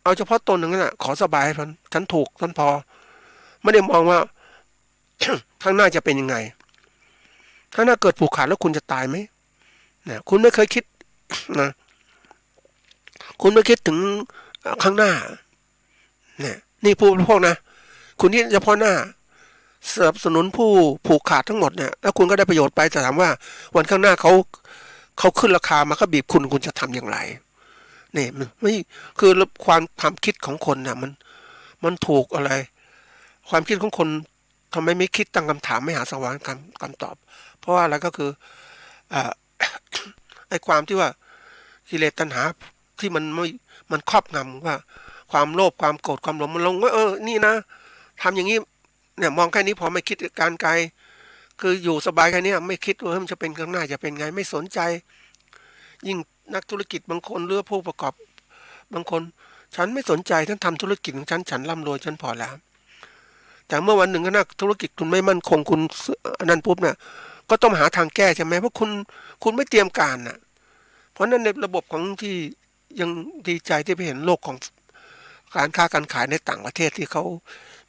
เอาเฉพาะตนหนึ่งน่ะขอสบายฉันถูกฉันพอไม่ได้มองว่า ข้างหน้าจะเป็นยังไงถ้าหน้าเกิดผูกขาดแล้วคุณจะตายไหมนะคุณไม่เคยคิด นะคุณไม่คิดถึงข้างหน้าเนี่ยนี่ผู้บริโภคนะคุณที่เฉพาะหน้าสนับสนุนผู้ผูกขาดทั้งหมดเนี่ยแล้วคุณก็ได้ประโยชน์ไปแต่ถามว่าวันข้างหน้าเขาขึ้นราคามาเขาบีบคุณจะทำอย่างไรนี่มันไม่คือความคิดของคนเนี่ยมันถูกอะไรความคิดของคนทำไมไม่คิดตั้งคำถามไม่หาสว่างคำตอบเพราะว่าอะไรก็คือ ไอ้ความที่ว่ากิเลสตัณหาที่มันครอบงำว่าความโลภความโกรธความหลงมันลงว่านี่นะทำอย่างนี้เนี่ยมองแค่นี้พอไม่คิดการไกลคืออยู่สบายแค่นี้ไม่คิดว่ามันจะเป็นข้างหน้าจะเป็นไงไม่สนใจยิ่งนักธุรกิจบางคนหรือผู้ประกอบบางคนฉันไม่สนใจท่านทำธุรกิจของฉันร่ำรวยฉันพอแล้วแต่เมื่อวันหนึ่งนักธุรกิจคุณไม่มั่นคงคุณนั่นปุ๊บเนี่ยก็ต้องหาทางแก้ใช่ไหมเพราะคุณไม่เตรียมการน่ะเพราะนั้นในระบบของที่ยังดีใจที่ไปเห็นโลกของการค้าการขายในต่างประเทศที่เขา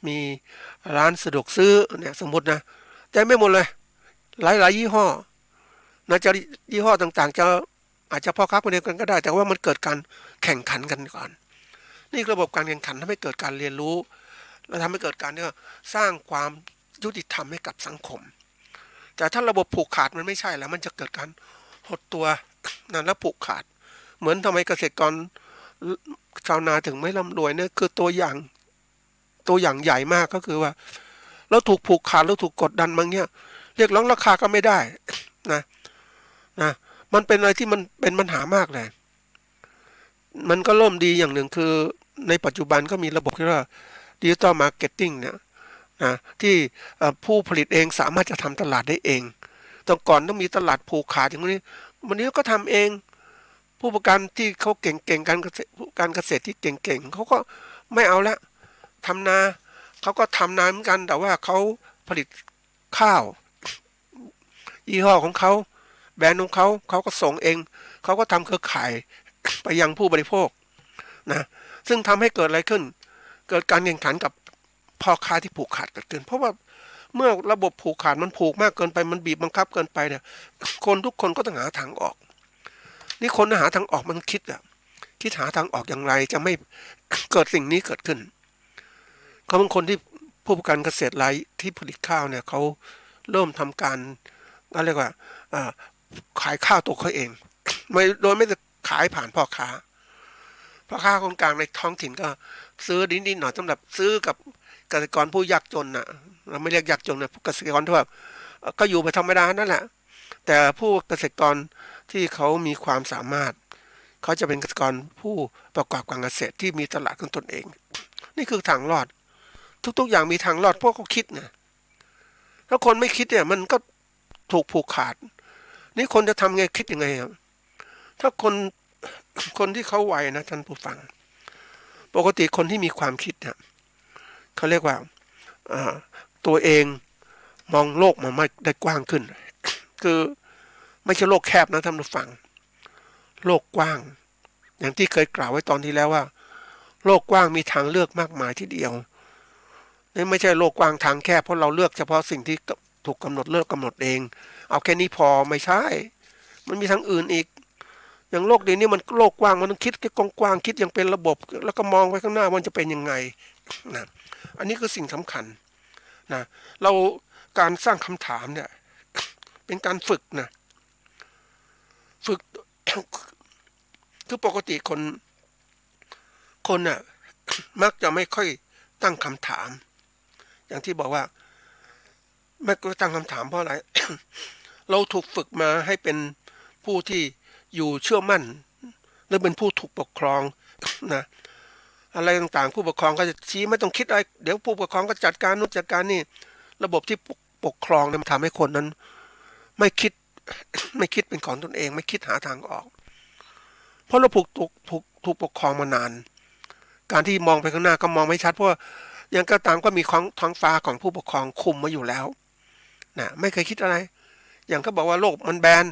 มีร้านสะดวกซื้อเนี่ยสมมตินะแต่ไม่หมดเลยหลายยี่ห้อนะจะยี่ห้อต่างๆจะอาจจะพ่อค้าคนเดียวกันก็ได้แต่ว่ามันเกิดการแข่งขันกันก่อนนี่ระบบการแข่งขันทำให้เกิดการเรียนรู้และทำให้เกิดการเนี่ยสร้างความยุติธรรมให้กับสังคมแต่ถ้าระบบผูกขาดมันไม่ใช่แล้วมันจะเกิดการหดตัวนั่นแล้วผูกขาดเหมือนทำไมเกษตรกรชาวนาถึงไม่ร่ำรวยเนี่ยคือตัวอย่างใหญ่มากก็คือว่าเราถูกผูกขาดเราถูกกดดันบางเนี่ยเรียกร้องราคาก็ไม่ได้นะมันเป็นอะไรที่มันเป็นปัญหามากเลยมันก็เริ่มดีอย่างหนึ่งคือในปัจจุบันก็มีระบบที่ว่าดิจิตอลมาร์เก็ตติ้งเนี่ยนะที่ผู้ผลิตเองสามารถจะทำตลาดได้เองแต่ก่อนต้องมีตลาดผูกขาดอย่างนี้วันนี้ก็ทำเองผู้ประกันที่เขาเก่งการเกษตรที่เก่งเขาก็ไม่เอาละทำนาเขาก็ทำนาเหมือนกันแต่ว่าเขาผลิตข้าวยี่ห้อของเขาแบรนด์ของเขาก็ส่งเองเขาก็ทำเครือข่ายไปยังผู้บริโภคนะ ซึ่งทำให้เกิดอะไรขึ้น เกิดการแข่งขันกับพ่อค้าที่ผูกขาดเกิดขึ้นเพราะว่าเมื่อระบบผูกขาดมันผูกมากเกินไปมันบีบบังคับเกินไปเนี่ยคนทุกคนก็ต้องหาทางออกนี่คนหาทางออกมันคิดหาทางออกอย่างไรจะไม่เกิดสิ่งนี้เกิดขึ้นเขาเป็นคนที่ผู้ประกอบการเกษตรรายที่ผลิตข้าวเนี่ยเขาเริ่มทำการเรียกว่าขายข้าวตัวเขาเองโดยไม่ได้ขายผ่านพ่อค้าคนกลางในท้องถิ่นก็ซื้อนิดๆหน่อยสำหรับซื้อกับเกษตรกรผู้ยากจนน่ะเราไม่เรียกยากจนนะเกษตรกรที่แบบก็อยู่ไปธรรมดานั่นแหละแต่ผู้เกษตรกรที่เขามีความสามารถเขาจะเป็นเกษตรกรผู้ประกอบการเกษตรที่มีตลาดของตนเองนี่คือทางรอดทุกๆอย่างมีทางรอดเพราะเขาคิดนะถ้าคนไม่คิดเนี่ยมันก็ถูกผูกขาดนี่คนจะทำไงคิดยังไงครับถ้าคนที่เขาไวนะท่านผู้ฟังปกติคนที่มีความคิดเนี่ยเขาเรียกว่าตัวเองมองโลกมันไม่ได้กว้างขึ้นคือไม่ใช่โลกแคบนะท่านผู้ฟังโลกกว้างอย่างที่เคยกล่าวไว้ตอนที่แล้วว่าโลกกว้างมีทางเลือกมากมายทีเดียวนี่ไม่ใช่โลกกว้างทางแคบเพราะเราเลือกเฉพาะสิ่งที่ถูกกำหนดเองเอาแค่นี้พอไม่ใช่มันมีทางอื่นอีกอย่างโลกเดี๋ยวนี้มันโลกกว้างมันต้องคิดกว้างคิดอย่างเป็นระบบแล้วก็มองไปข้างหน้ามันจะเป็นยังไงนะอันนี้คือสิ่งสำคัญนะเราการสร้างคำถามเนี่ยเป็นการฝึกนะฝึก คือปกติคนน่ะมักจะไม่ค่อยตั้งคำถามอย่างที่บอกว่าไม่ก็ตั้งคำถามเพราะอะไร เราถูกฝึกมาให้เป็นผู้ที่อยู่เชื่อมั่นหรือเป็นผู้ถูกปกครองนะอะไรต่างๆผู้ปกครองก็จะชี้ไม่ต้องคิดอะไรเดี๋ยวผู้ปกครองก็จัดการนู่นจัดการนี่ระบบที่ปกครองเนี่ยมันทำให้คนนั้นไม่คิดเป็นของตนเองไม่คิดหาทางออกเพราะเราถูกปกครองมานานการที่มองไปข้างหน้าก็มองไม่ชัดเพราะยังก็ตามก็มีท้องฟ้าของผู้ปกครองคุมมาอยู่แล้วนะไม่เคยคิดอะไรอย่างก็บอกว่าโลกมันแบน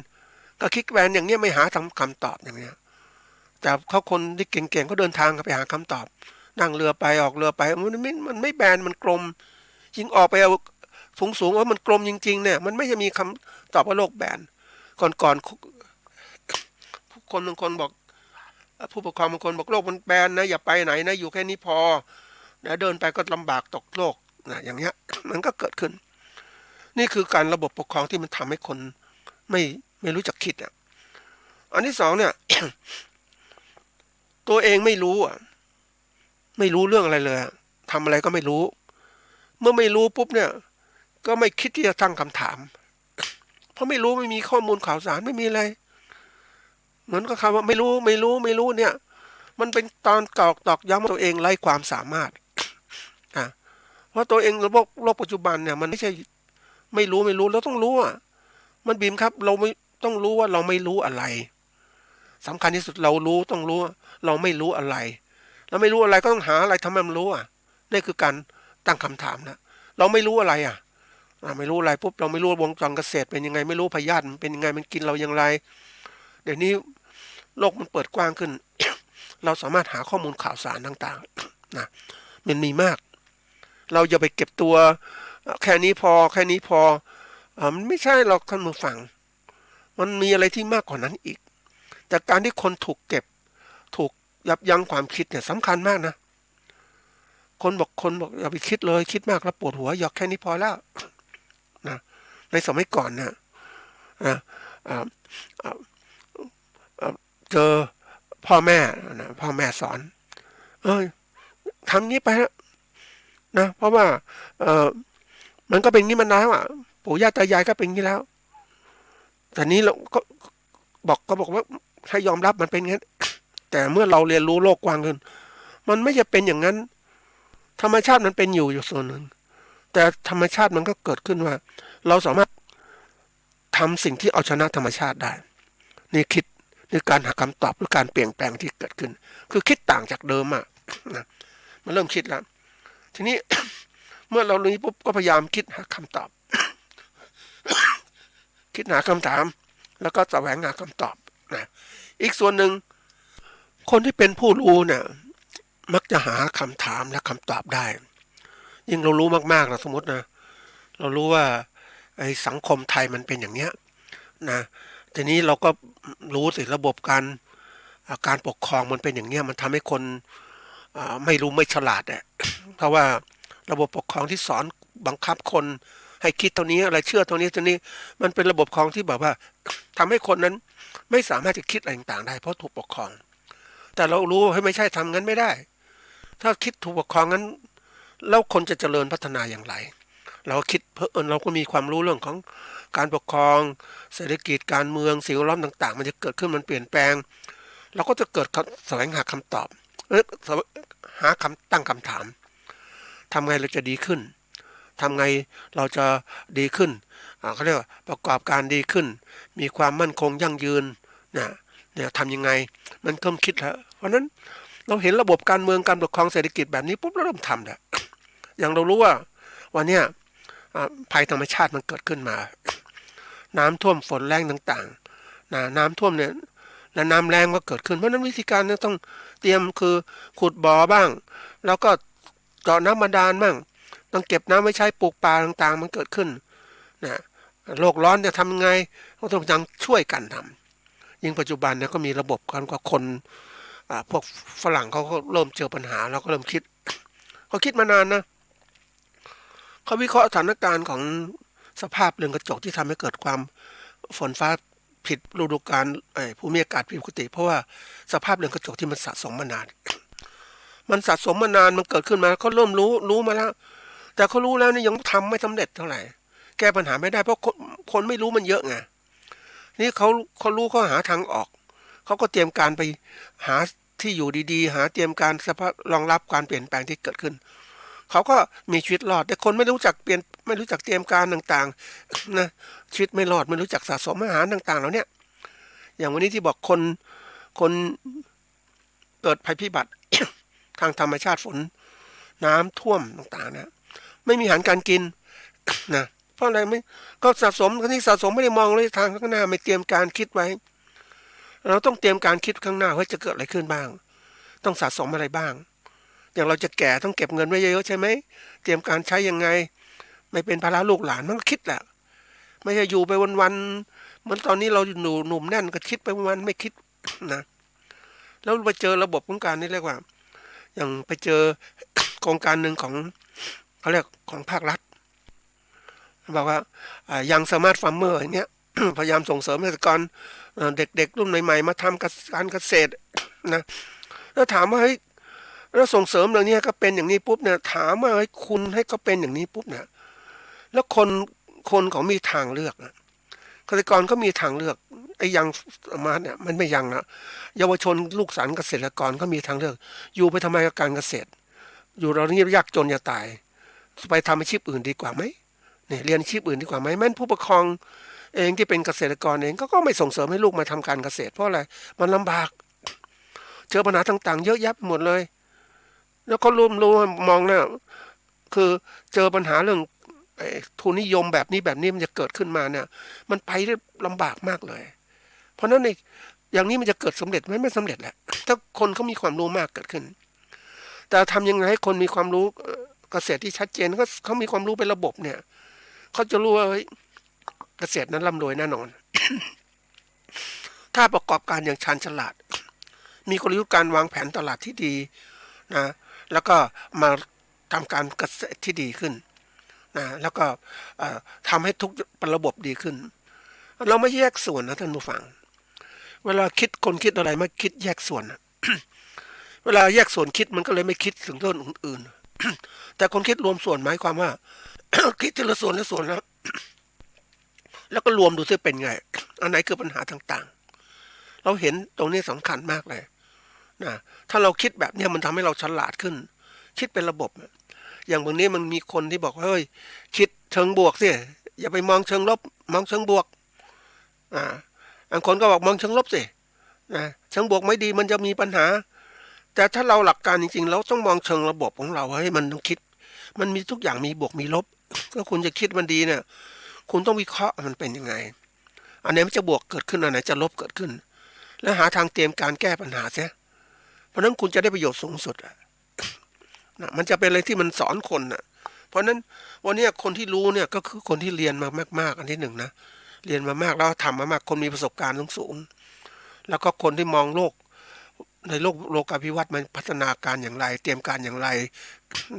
ก็คิดแบนอย่างเนี้ยไม่หาคำตอบอย่างเนี้ยแต่เขาคนที่เก่งๆก็เดินทางไปหาคำตอบนั่งเรือไปออกเรือไปมันไม่แบนมันกลมยิงออกไปเอาสูงว่ามันกลมจริงๆเนี่ยมันไม่จะมีคำตอบว่าโลกแบนก่อนคนบางคนบอกผู้ปกครองบางคนบอกโลกมันแบนนะอย่าไปไหนนะอยู่แค่นี้พอนะเดินไปก็ลำบากตกโลกนะอย่างเงี้ยมันก็เกิดขึ้นนี่คือการระบบปกครองที่มันทำให้คนไม่รู้จักคิดอ่ะอันที่สองเนี่ย ตัวเองไม่รู้เรื่องอะไรเลยทำอะไรก็ไม่รู้เมื่อไม่รู้ปุ๊บเนี่ยก็ไม่คิดที่จะตั้งคำถามเพราะไม่รู้ไม่มีข้อมูลข่าวสารไม่มีอะไรเหมือนกับคำว่าไม่รู้เนี่ยมันเป็นตอนตอกย้ำตัวเองไร้ความสามารถเพราะตัวเองโลกปัจจุบันเนี่ยมันไม่ใช่ไม่รู้เราต้องรู้มันบีมครับเราไม่ต้องรู้ว่าเราไม่รู้อะไรสำคัญที่สุดเรารู้ต้องรู้เราไม่รู้อะไรเราไม่รู้อะไรก็ต้องหาอะไรทำให้มันรู้นี่คือการตั้งคำถามนะเราไม่รู้อะไรไม่รู้อะไรปุ๊บเราไม่รู้วงจรเกษตรเป็นยังไงไม่รู้พยาธิมันเป็นยังไงมันกินเราอย่างไรเดี๋ยวนี้โลกมันเปิดกว้างขึ้น เราสามารถหาข้อมูลข่าวสารต่างๆนะมันมีมากเราอย่าไปเก็บตัวแค่นี้พอมันไม่ใช่หรอกท่านผู้ฟังมันมีอะไรที่มากกว่านั้นอีกแต่การที่คนถูกยับยั้งความคิดเนี่ยสำคัญมากนะคนบอกอย่าไปคิดเลยคิดมากแล้วปวดหัวหยอกแค่นี้พอแล้วนะในสมัยก่อนเนี่ยเจอพ่อแม่สอนทำนี้ไปนะเพราะว่ามันก็เป็นงี้มานานแล้วปู่ย่าตายายก็เป็นงี้แล้วแต่นี้เราก็บอกว่าให้ยอมรับมันเป็นงั้นแต่เมื่อเราเรียนรู้โลกกว้างขึ้นมันไม่จะเป็นอย่างนั้นธรรมชาติมันเป็นอยู่ส่วนหนึ่งแต่ธรรมชาติมันก็เกิดขึ้นว่าเราสามารถทำสิ่งที่เอาชนะธรรมชาติได้นี่คิดในการหาคำตอบหรือการเปลี่ยนแปลงที่เกิดขึ้นคือคิดต่างจากเดิมนะมันเริ่มคิดแล้วทีนี้ เมื่อเรารู้ปุ๊บก็พยายามคิดหาคำตอบ คิดหาคำถามแล้วก็แสวงหาคำตอบนะอีกส่วนหนึ่งคนที่เป็นผู้รู้เนี่ย มักจะหาคำถามและคำตอบได้ ยิ่งเรารู้มากๆนะสมมตินะเรารู้ว่าไอ้สังคมไทยมันเป็นอย่างเนี้ยนะทีนี้เราก็รู้สิระบบการปกครองมันเป็นอย่างเนี้ยมันทำให้คนไม่รู้ไม่ฉลาดอ่ะ เพราะว่าระบบปกครองที่สอนบังคับคนให้คิดเท่านี้อะไรเชื่อเท่านี้มันเป็นระบบปกครองที่แบบว่า ทำให้คนนั้นไม่สามารถจะคิดอะไรต่างๆได้เพราะถูกปกครองแต่เรารู้ให้ไม่ใช่ทำงั้นไม่ได้ถ้าคิดถูกปกครองงั้นแล้วคนจะเจริญพัฒนาอย่างไรเราคิดเราก็มีความรู้เรื่องของการปกครองเศรษฐกิจการเมืองสิ่งแวดล้อมต่างๆมันจะเกิดขึ้นมันเปลี่ยนแปลงเราก็จะเกิดแสวงหาคำตอบหาตั้งคำถามทำไงเราจะดีขึ้นทำไงเราจะดีขึ้นเขาเรียกว่าประกอบการดีขึ้นมีความมั่นคงยั่งยืนเนี่ยทำยังไงมันเริ่มคิดแล้วเพราะนั้นเราเห็นระบบการเมืองการปกครองเศรษฐกิจแบบนี้ปุ๊บเราเริ่มทำแล้วอย่างเรารู้ว่าวันเนี้ยภัยธรรมชาติมันเกิดขึ้นมาน้ำท่วมฝนแรงต่างๆน้ำท่วมเนี่ยและน้ำแรงก็เกิดขึ้นเพราะนั้นวิธีการต้องเตรียมคือขุดบ่อบ้างแล้วก็เจาะน้ำบาดาลบ้างต้องเก็บน้ำไว้ใช้ปลูกป่าต่างๆมันเกิดขึ้นนะโลกร้อนจะทำยังไงก็ต้องยังช่วยกันทำยิ่งปัจจุบันเนี่ยก็มีระบบการกับคนพวกฝรั่งเขาก็เริ่มเจอปัญหาแล้วก็เริ่มคิดเขาคิดมานานนะเขาวิเคราะห์สถานการณ์ของสภาพเรือนกระจกที่ทำให้เกิดความฝนฟ้าผิดฤดูกาลภูมิอากาศผิดปกติเพราะว่าสภาพเรือนกระจกที่มันสะสมมานาน มันสะสมมานานมันเกิดขึ้นมาเขาเริ่มรู้มาแล้วแต่เขารู้แล้วนี่ยังทำไม่สำเร็จเท่าไหร่แก้ปัญหาไม่ได้เพราะคนไม่รู้มันเยอะไงนี่เขารู้เขาหาทางออกเขาก็เตรียมการไปหาที่อยู่ดีๆหาเตรียมการสภาพรองรับการเปลี่ยนแปลงที่เกิดขึ้นเขาก็มีชีวิตรอดแต่คนไม่รู้จักไม่รู้จักเตรียมการต่างๆนะชีวิตไม่รอดไม่รู้จักสะสมอาหารต่างๆแล้วเนี่ยอย่างวันนี้ที่บอกคนเกิดภัยพิบัติ ทางธรรมชาติฝนน้ำท่วมต่างๆนะไม่มีอาหารการกิน นะเพราะอะไรไม่ก็สะสมคนที่สะสมไม่ได้มองเลยทางข้างหน้าไม่เตรียมการคิดไว้เราต้องเตรียมการคิดข้างหน้าว่าจะเกิดอะไรขึ้นบ้างต้องสะสมอะไรบ้างอย่างเราจะแก่ต้องเก็บเงินไว้เยอะๆใช่ไหมเตรียมการใช้ยังไงไม่เป็นภาระลูกหลานมันก็คิดแหละไม่ใช่อยู่ไปวันๆเหมือนตอนนี้เราหนุ่มแน่นก็คิดไปวันไม่คิด นะแล้วไปเจอระบบของการนี่เรียกว่าอย่างไปเจอ โครงการหนึ่งของเขาเรียกของภาครัฐบอกว่ายังสมาร์ทฟาร์มเมอร์อย่างเงี้ย พยายามส่งเสริมเกษตรกรเด็กๆรุ่นใหม่ๆมาทำการเกษตรนะแล้วถามว่าเฮ้ยแล้วส่งเสริมเรื่องนี้ก็เป็นอย่างนี้ปุ๊บเนี่ยถามว่าเฮ้ยคุณให้เขาเป็นอย่างนี้ปุ๊บเนี่ยแล้วคนเขามีทางเลือกเกษตรกรก็มีทางเลือกไอ้ยังมาเนี่ยมันไม่ยังนะเยาวชนลูกหลานเกษตรกรก็มีทางเลือกอยู่ไปทำไมกับการเกษตรอยู่เรานี่ยากจนจะตายไปทำอาชีพอื่นดีกว่าไหมเนี่ยเรียนอาชีพอื่นดีกว่าไหมแม้นผู้ปกครองเองที่เป็นเกษตรกรเองก็ไม่ส่งเสริมให้ลูกมาทำการเกษตรเพราะอะไรมันลำบากเจอปัญหาต่างๆเยอะแยะไปหมดเลยแล้วก็รู้มองเนี่ยคือเจอปัญหาเรื่องทุนนิยมแบบนี้มันจะเกิดขึ้นมาเนี่ยมันไปได้ลำบากมากเลยเพราะนั้นในอย่างนี้มันจะเกิดสำเร็จไหมไม่สำเร็จแหละถ้าคนเขามีความรู้มากเกิดขึ้นแต่ทำยังไงให้คนมีความรู้เกษตรที่ชัดเจนเขามีความรู้เป็นระบบเนี่ยเขาจะรู้ว่าเกษตรนั้นร่ำรวยแน่นอน ถ้าประกอบการอย่างชาญฉลาดมีกลยุทธ์การวางแผนตลาดที่ดีนะแล้วก็มาทำการเกษตรที่ดีขึ้นนะแล้วก็ทำให้ทุกระบบดีขึ้นเราไม่แยกส่วนนะท่านผู้ฟังเวลาคนคิดอะไรไม่คิดแยกส่วน เวลาแยกส่วนคิดมันก็เลยไม่คิดถึงเรื่องอื่นๆ แต่คนคิดรวมส่วนหมายความว่า คิดทีละส่วนละส่วนแล้วก็รวมดูซิเป็นไงอันไหนคือปัญหาต่างๆเราเห็นตรงนี้สำคัญมากเลยนะถ้าเราคิดแบบนี้มันทำให้เราฉลาดขึ้นคิดเป็นระบบอย่างบางนี้มันมีคนที่บอกว่าเฮ้ยคิดเชิงบวกสิอย่าไปมองเชิงลบมองเชิงบวกบางคนก็บอกมองเชิงลบสิเชิงบวกไม่ดีมันจะมีปัญหาแต่ถ้าเราหลักการจริงๆเราต้องมองเชิงระบบของเราให้มันต้องคิดมันมีทุกอย่างมีบวกมีลบถ้าคุณจะคิดมันดีเนี่ยคุณต้องวิเคราะห์มันเป็นยังไงอันไหนมันจะบวกเกิดขึ้นอันไหนจะลบเกิดขึ้นแล้วหาทางเตรียมการแก้ปัญหาเสียเพราะนั้นคุณจะได้ประโยชน์สูงสุด นะมันจะเป็นอะไรที่มันสอนคนนะเพราะนั้นวันนี้คนที่รู้เนี่ยก็คือคนที่เรียนมามากๆอันที่หนึ่งนะเรียนมามากแล้วทำมามากคนมีประสบการณ์สูงๆแล้วก็คนที่มองโลกในโลกาภิวัตน์มันพัฒนาการอย่างไรเตรียมการอย่างไร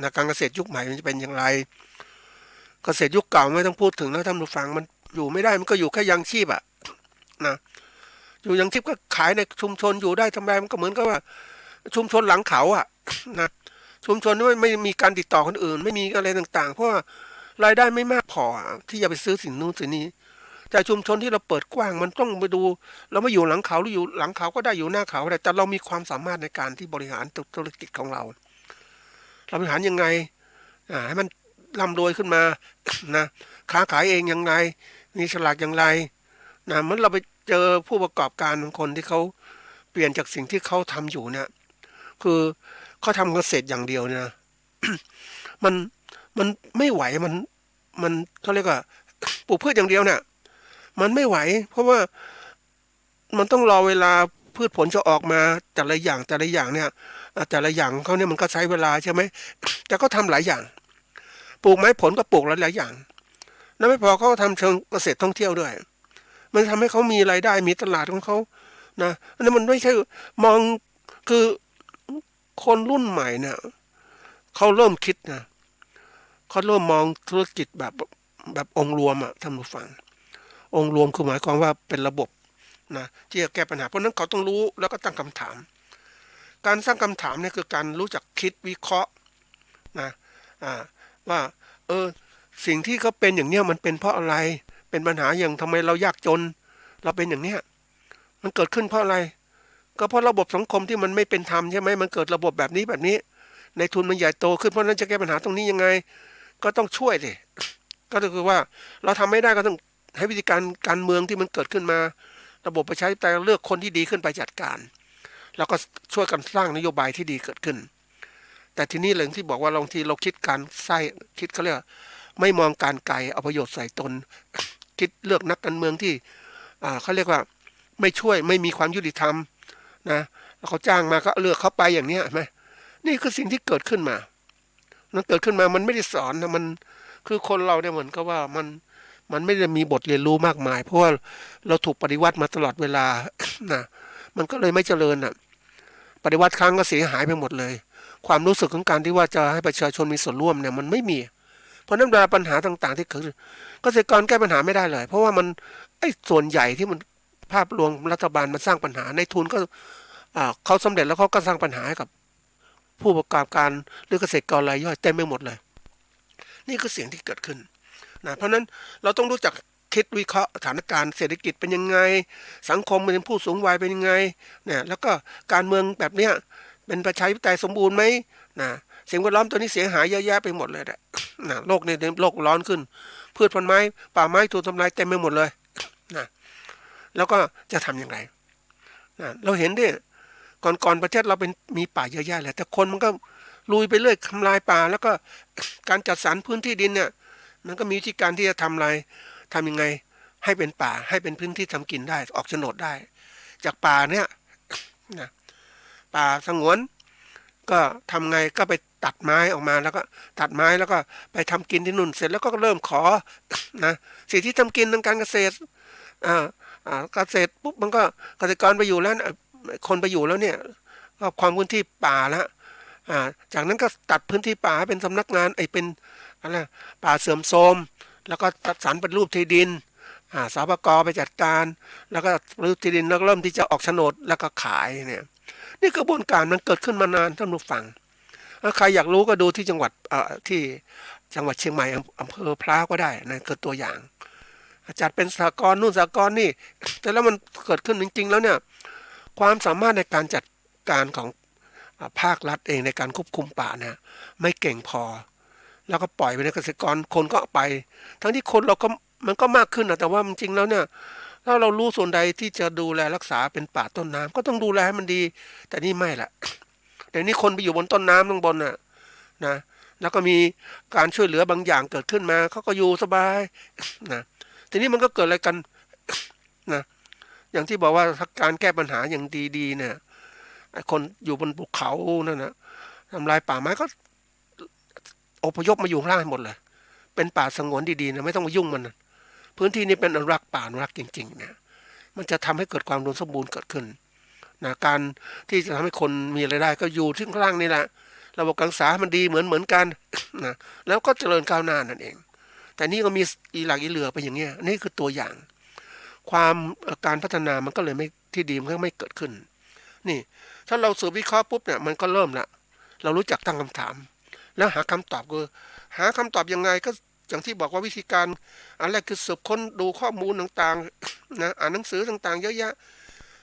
นะการเกษตรยุคใหม่มันจะเป็นอย่างไรเกษตรยุคเก่าไม่ต้องพูดถึงแล้วท่านผู้ฟังมันอยู่ไม่ได้มันก็อยู่แค่ยังชีพอะนะอยู่ยังชีพก็ขายในชุมชนอยู่ได้ทำไมมันก็เหมือนกับว่าชุมชนหลังเขาอะนะชุมชนไม่มีการติดต่อคนอื่นไม่มีอะไรต่างๆเพราะว่ารายได้ไม่มากพอที่จะไปซื้อสิ่งนู้นสิ่งนี้แต่ชุมชนที่เราเปิดกว้างมันต้องไปดูเราไม่อยู่หลังเขาหรืออยู่หลังเขาก็ได้อยู่หน้าเขาแต่เรามีความสามารถในการที่บริหารธุรกิจของเราบริหารยังไงให้มันร่ำรวยขึ้นมานะค้าขายเองยังไงมีฉลากอย่างไรนะมันเราไปเจอผู้ประกอบการบางคนที่เขาเปลี่ยนจากสิ่งที่เขาทำอยู่เนี่ยคือเขาทำเกษตรอย่างเดียวเนี่ย มันมันไม่ไหวมันเขาเรียกว่าปลูกพืชอย่างเดียวเนี่ยมันไม่ไหวเพราะว่ามันต้องรอเวลาพืชผลจะออกมาแต่ละอย่างเนี่ยแต่ละอย่างเขาเนี่ยมันก็ใช้เวลาใช่ไหมแต่ก็ทำหลายอย่างปลูกไม้ผลก็ปลูกหลายอย่างแล้วไม่พอเขาก็ทำเชิงเกษตรท่องเที่ยวด้วยมันทำให้เขามีรายได้มีตลาดของเขานะอันนั้นมันไม่ใช่มองคือคนรุ่นใหม่เนี่ยเขาเริ่มคิดนะเขาเริ่มมองธุรกิจแบบองค์รวมท่านผู้ฟังองค์รวมคือหมายความว่าเป็นระบบนะที่จะแก้ปัญหาเพราะนั้นเขาต้องรู้แล้วก็ตั้งคำถามการสร้างคำถามเนี่ยคือการรู้จักคิดวิเคราะห์นะว่าสิ่งที่เขาเป็นอย่างเนี้ยมันเป็นเพราะอะไรเป็นปัญหาอย่างทำไมเรายากจนเราเป็นอย่างเนี้ยมันเกิดขึ้นเพราะอะไรก็เพราะระบบสังคมที่มันไม่เป็นธรรมใช่ไหมมันเกิดระบบแบบนี้ในทุนมันใหญ่โตขึ้นเพราะนั้นจะแก้ปัญหาตรงนี้ยังไงก็ต้องช่วยสิก็คือว่าเราทำไม่ได้ก็ต้องให้วิธีการเมืองที่มันเกิดขึ้นมาระบบประชาธิปไตยเลือกคนที่ดีขึ้นไปจัดการแล้วก็ช่วยกันสร้างนโยบายที่ดีเกิดขึ้นแต่ทีนี้เรื่องที่บอกว่าบางทีเราคิดการคิดเขาเรียกไม่มองการไกลเอาประโยชน์ใส่ตนคิดเลือกนักการเมืองที่เขาเรียกว่าไม่ช่วยไม่มีความยุติธรรมนะเขาจ้างมาก็เลือกเขาไปอย่างนี้ไหมนี่คือสิ่งที่เกิดขึ้นมามันเกิดขึ้นมามันไม่ได้สอนนะมันคือคนเราเนี่ยเหมือนกับว่ามันไม่ได้มีบทเรียนรู้มากมายเพราะว่าเราถูกปฏิวัติมาตลอดเวลานะมันก็เลยไม่เจริญปฏิวัติครั้งก็เสียหายไปหมดเลยความรู้สึกของการที่ว่าจะให้ประชาชนมีส่วนร่วมเนี่ยมันไม่มีเพราะนั้นเวลาปัญหาต่างๆที่เกิดเกษตรกรแก้ปัญหาไม่ได้เลยเพราะว่ามันส่วนใหญ่ที่มันภาพรวมรัฐบาลมันสร้างปัญหาในทุนก็เขาสำเร็จแล้วเขาก็สร้างปัญหาให้กับผู้ประกอบการหรือเกษตรกรรายย่อยเต็มไปหมดเลยนี่คือสิ่งที่เกิดขึ้นนะเพราะนั้นเราต้องรู้จักคิดวิเคราะห์สถานการณ์เศรษฐกิจเป็นยังไงสังคมเป็นผู้สูงวัยเป็นยังไงเนี่ยแล้วก็การเมืองแบบเนี้ยเป็นประชาธิปไตยสมบูรณ์ไหมนะสิ่งแวดล้อมตัวนี้เสียหายเยอะแยะไปหมดเลยนะโลกในโลกร้อนขึ้นพืชพันธุ์ไม้ป่าไม้ถูกทำลายเต็มไปหมดเลยนะแล้วก็จะทำยังไงนะเราเห็นดิก่อนประเทศเราเป็นมีป่าเยอะแยะเลยแต่คนมันก็ลุยไปเรื่อยทำลายป่าแล้วก็การจัดสรรพื้นที่ดินเนี่ยมันก็มีวิธีการที่จะทำยังไงให้เป็นป่าให้เป็นพื้นที่ทำกินได้ออกโฉนดได้จากป่าเนี่ยนะป่าสงวนก็ทำไงก็ไปตัดไม้ออกมาแล้วก็ตัดไม้แล้วก็ไปทำกินที่นู่นเสร็จแล้วก็เริ่มขอนะสิ่งที่ทำกินทางการเกษตรเกษตรปุ๊บมันก็เกษตรกรไปอยู่แล้วคนไปอยู่แล้วเนี่ยก็ความพื้นที่ป่าแล้วจากนั้นก็ตัดพื้นที่ป่าเป็นสำนักงานเป็นอะไรป่าเสื่อมโทรมแล้วก็ตัดสรรเป็นรูปที่ดินสปก.ไปจัดการแล้วก็รูปที่ดินแล้วเริ่มที่จะออกโฉนดแล้วก็ขายเนี่ยนี่กระบวนการมันเกิดขึ้นมานานท่านผู้ฟังถ้าใครอยากรู้ก็ดูที่จังหวัดเชียงใหม่อำเภอพร้าวก็ได้นะเกิดตัวอย่างจัดเป็นสหกรณ์นู่นสหกรณ์นี่แต่แล้วมันเกิดขึ้นจริงๆแล้วเนี่ยความสามารถในการจัดการของภาครัฐเองในการควบคุมป่าเนี่ยไม่เก่งพอแล้วก็ปล่อยไปในเกษตรกรคนก็ไปทั้งที่คนเราก็มันก็มากขึ้นนะแต่ว่าจริงๆแล้วเนี่ยถ้าเรารู้ส่วนใดที่จะดูแลรักษาเป็นป่าต้นน้ำก็ต้องดูแลให้มันดีแต่นี่ไม่ละเดี๋ยวนี้คนไปอยู่บนต้นน้ำข้างบนนะแล้วก็มีการช่วยเหลือบางอย่างเกิดขึ้นมาเขาก็อยู่สบายนะทีนี้มันก็เกิดอะไรกันนะอย่างที่บอกว่าการแก้ปัญหาอย่างดีๆเนี่ยคนอยู่บนภูเขานั่นนะทำลายป่าไม้ก็ อพยพมาอยู่ข้างล่างให้หมดเลยเป็นป่าสงวนดีๆนะไม่ต้องมายุ่งมันนะพื้นที่นี้เป็นอนุรักษ์ป่าอนุรักษ์จริงๆนะมันจะทำให้เกิดความอุดมสมบูรณ์เกิดขึ้นนะการที่จะทำให้คนมีรายได้ก็อยู่ที่ข้างล่างนี่แหละระบบการศึกษามันดีเหมือนกันนะแล้วก็เจริญก้าวหน้านั่นเองแต่นี่ก็มีอีหลักอีเหลือไปอย่างเงี้ยนี่คือตัวอย่างความการพัฒนามันก็เลยไม่ที่ดีมันก็ไม่เกิดขึ้นนี่ถ้าเราสืบวิเคราะห์ปุ๊บเนี่ยมันก็เริ่มละเรารู้จักตั้งคำถามแล้วหาคำตอบคือหาคำตอบยังไงก็อย่างที่บอกว่าวิธีการอันแรกคือสืบค้นดูข้อมูลต่างๆนะอ่านหนังสือต่างๆเยอะแยะ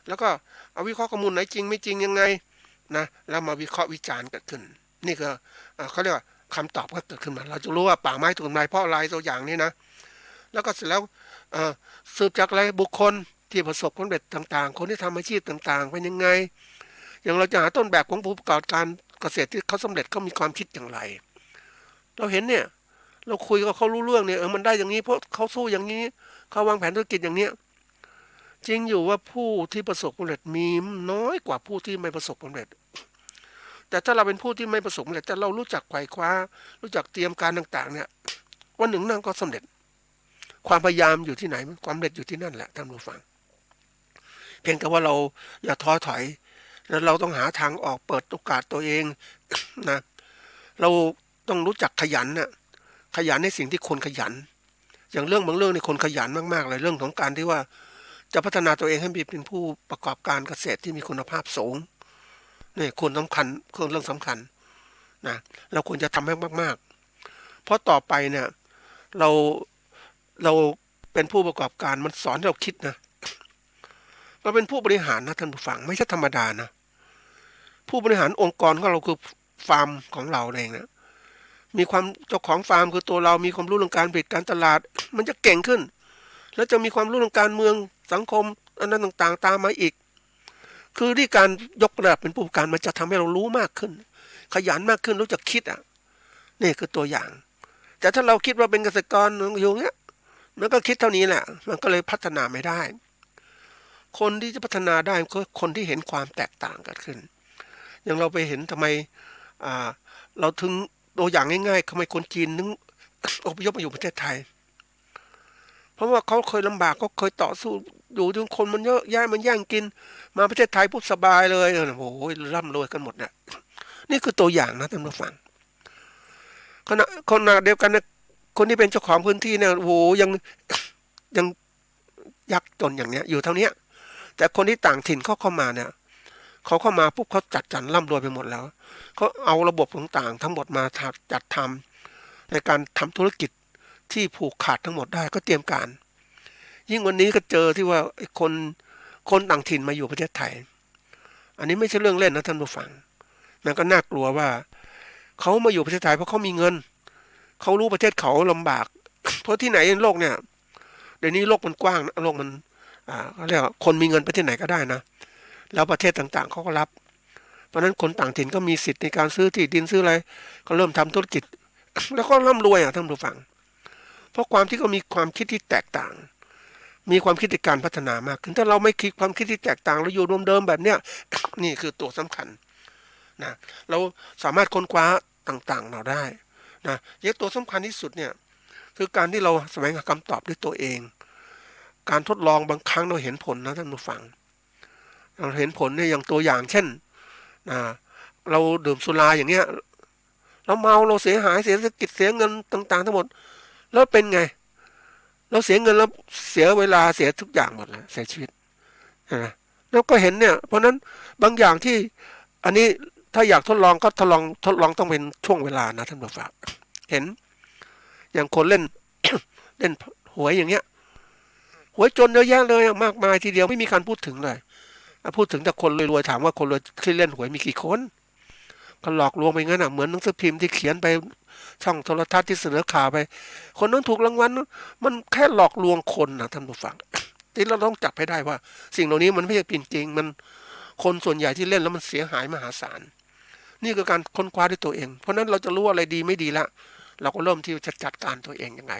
แล้วก็เอาวิเคราะห์ข้อมูลไหนจริงไม่จริงยังไงนะแล้วมาวิเคราะห์วิจารณ์เกิดขึ้นนี่ก็เขาเรียกว่าคำตอบก็เกิดขึ้นมาเราจะรู้ว่าป่าไม้ถูกทำลายเพราะอะไรตัวอย่างนี้นะแล้วก็เสร็จแล้วสืบจากอะไรบุคคลที่ประสบความสำเร็จต่างๆคนที่ทำอาชีพต่างๆเป็นยังไงอย่างเราจะหาต้นแบบของผู้ประกอบการเกษตรที่เขาสำเร็จเขามีความคิดอย่างไรเราเห็นเนี่ยเราคุยกับเขารู้เรื่องเนี่ยมันได้อย่างนี้เพราะเขาสู้อย่างนี้เขาวางแผนธุรกิจอย่างเนี้ยจริงอยู่ว่าผู้ที่ประสบความสำเร็จมีน้อยกว่าผู้ที่ไม่ประสบความสำเร็จแต่ถ้าเราเป็นผู้ที่ไม่ประสบความสำเร็จแต่เรารู้จักไขว่คว้ารู้จักเตรียมการต่างๆเนี่ยวันหนึ่งนั่นก็สำเร็จความพยายามอยู่ที่ไหนความสำเร็จอยู่ที่นั่นแหละท่านผู้ฟังเพียงแต่ว่าเราอย่าท้อถอยแล้วเราต้องหาทางออกเปิดโอกาสตัวเองนะเราต้องรู้จักขยันนะขยันในสิ่งที่คนขยันอย่างเรื่องบางเรื่องในคนขยันมากๆเลยเรื่องของการที่ว่าจะพัฒนาตัวเองให้เป็นผู้ประกอบการเกษตรที่มีคุณภาพสูงนี่ควรสำคัญคือเรื่องสำคัญนะเราควรจะทำให้มากๆเพราะต่อไปเนี่ยเราเป็นผู้ประกอบการมันสอนให้เราคิดนะเราเป็นผู้บริหารนะท่านผู้ฟังไม่ใช่ธรรมดานะผู้บริหารองค์กรของเราคือฟาร์มของเราเองนะมีความเจ้าของฟาร์มคือตัวเรามีความรู้เรื่องการผลิตการตลาดมันจะเก่งขึ้นแล้วจะมีความรู้เรื่องการเมืองสังคมอันนั้นต่างๆตามมาอีกคือที่การยกระดับเป็นผู้ประกอบการมันจะทำให้เรารู้มากขึ้นขยันมากขึ้นรู้จักคิดนี่คือตัวอย่างแต่ถ้าเราคิดว่าเป็นเกษตรกรอยู่เงี้ยมันก็คิดเท่านี้แหละมันก็เลยพัฒนาไม่ได้คนที่จะพัฒนาได้ก็คนที่เห็นความแตกต่างกันขึ้นอย่างเราไปเห็นทำไมเราถึงตัวอย่างง่ายๆทำไมคนจีนนึงอพยพมาอยู่ประเทศไทยเพราะว่าเขาเคยลำบากเขาเคยต่อสู้อยู่ถึงคนมันเยอะแยะมันแย่งกินมาประเทศไทยปุ๊บสบายเลยโอ้โหร่ำรวยกันหมดเนี่ยนี่คือตัวอย่างนะท่านผู้ฟังขณะเดียวกันนะคนที่เป็นเจ้าของพื้นที่เนี่ยโอ้โหยังยากจนอย่างเนี้ยอยู่เท่านี้แต่คนที่ต่างถิ่นเขาเข้ามาเนี่ยเขาเข้ามาปุ๊บเขาจัดสรรร่ำรวยไปหมดแล้วเขาเอาระบบต่างๆทั้งหมดมาจัดทำในการทำธุรกิจที่ผูกขาดทั้งหมดได้ก็เตรียมการยิ่งวันนี้ก็เจอที่ว่าคนต่างถิ่นมาอยู่ประเทศไทยอันนี้ไม่ใช่เรื่องเล่นนะท่านผู้ฟังมันก็น่ากลัวว่าเขามาอยู่ประเทศไทยเพราะเขามีเงินเขารู้ประเทศเขาลำบากเพราะที่ไหนในโลกเนี่ยเดี๋ยวนี้โลกมันกว้างนะโลกมันเขาเรียกว่าคนมีเงินไปที่ไหนก็ได้นะแล้วประเทศต่างๆเขาก็รับเพราะนั้นคนต่างถิ่นก็มีสิทธิ์ในการซื้อที่ดินซื้ออะไรก็เริ่มทำธุรกิจแล้วก็ร่ำรวยท่านผู้ฟังเพราะความที่เขามีความคิดที่แตกต่างมีความคิดในการพัฒนามากขึ้นถ้าเราไม่คิดความคิดที่แตกต่างเราอยู่เดิมๆแบบเนี้ยนี่คือตัวสำคัญนะเราสามารถค้นคว้าต่างๆเราได้นะยังตัวสำคัญที่สุดเนี่ยคือการที่เราแสวงหาคำตอบด้วยตัวเองการทดลองบางครั้งเราเห็นผลนะท่านผู้ฟังเราเห็นผลเนี่ยอย่างตัวอย่างเช่นเราดื่มสุราอย่างเงี้ยเราเมาเราเสียหายเสียเศรษฐกิจเสียเงินต่างๆทั้งหมดแล้วเป็นไงเราเสียเงินแล้วเสียเวลาเสียทุกอย่างหมดเลยเสียชีวิตนะแล้วก็เห็นเนี่ยเพราะนั้นบางอย่างที่อันนี้ถ้าอยากทดลองก็ทดลองต้องเป็นช่วงเวลานะท่านผู้ฟังเห็นอย่างคนเล่น เล่นหวยอย่างเงี้ยหวยจนเยอะแยะเลยมากมายทีเดียวไม่มีการพูดถึงเลยพูดถึงแต่คนรวยๆถามว่าคนรวยที่เล่นหวยมีกี่คนก็หลอกลวงไปงั้นเหมือนหนังสือพิมพ์ที่เขียนไปช่องโทรทัศน์ที่เสนอข่าวไปคนนั้นถูกรางวัลมันแค่หลอกลวงคนนะท่านผู้ฟังที่เราต้องจับให้ได้ว่าสิ่งเหล่านี้มันไม่ใช่จริงมันคนส่วนใหญ่ที่เล่นแล้วมันเสียหายมหาศาลนี่คือการค้นคว้าด้วยตัวเองเพราะนั้นเราจะรู้อะไรดีไม่ดีละเราก็เริ่มที่จะจัดการตัวเองยังไง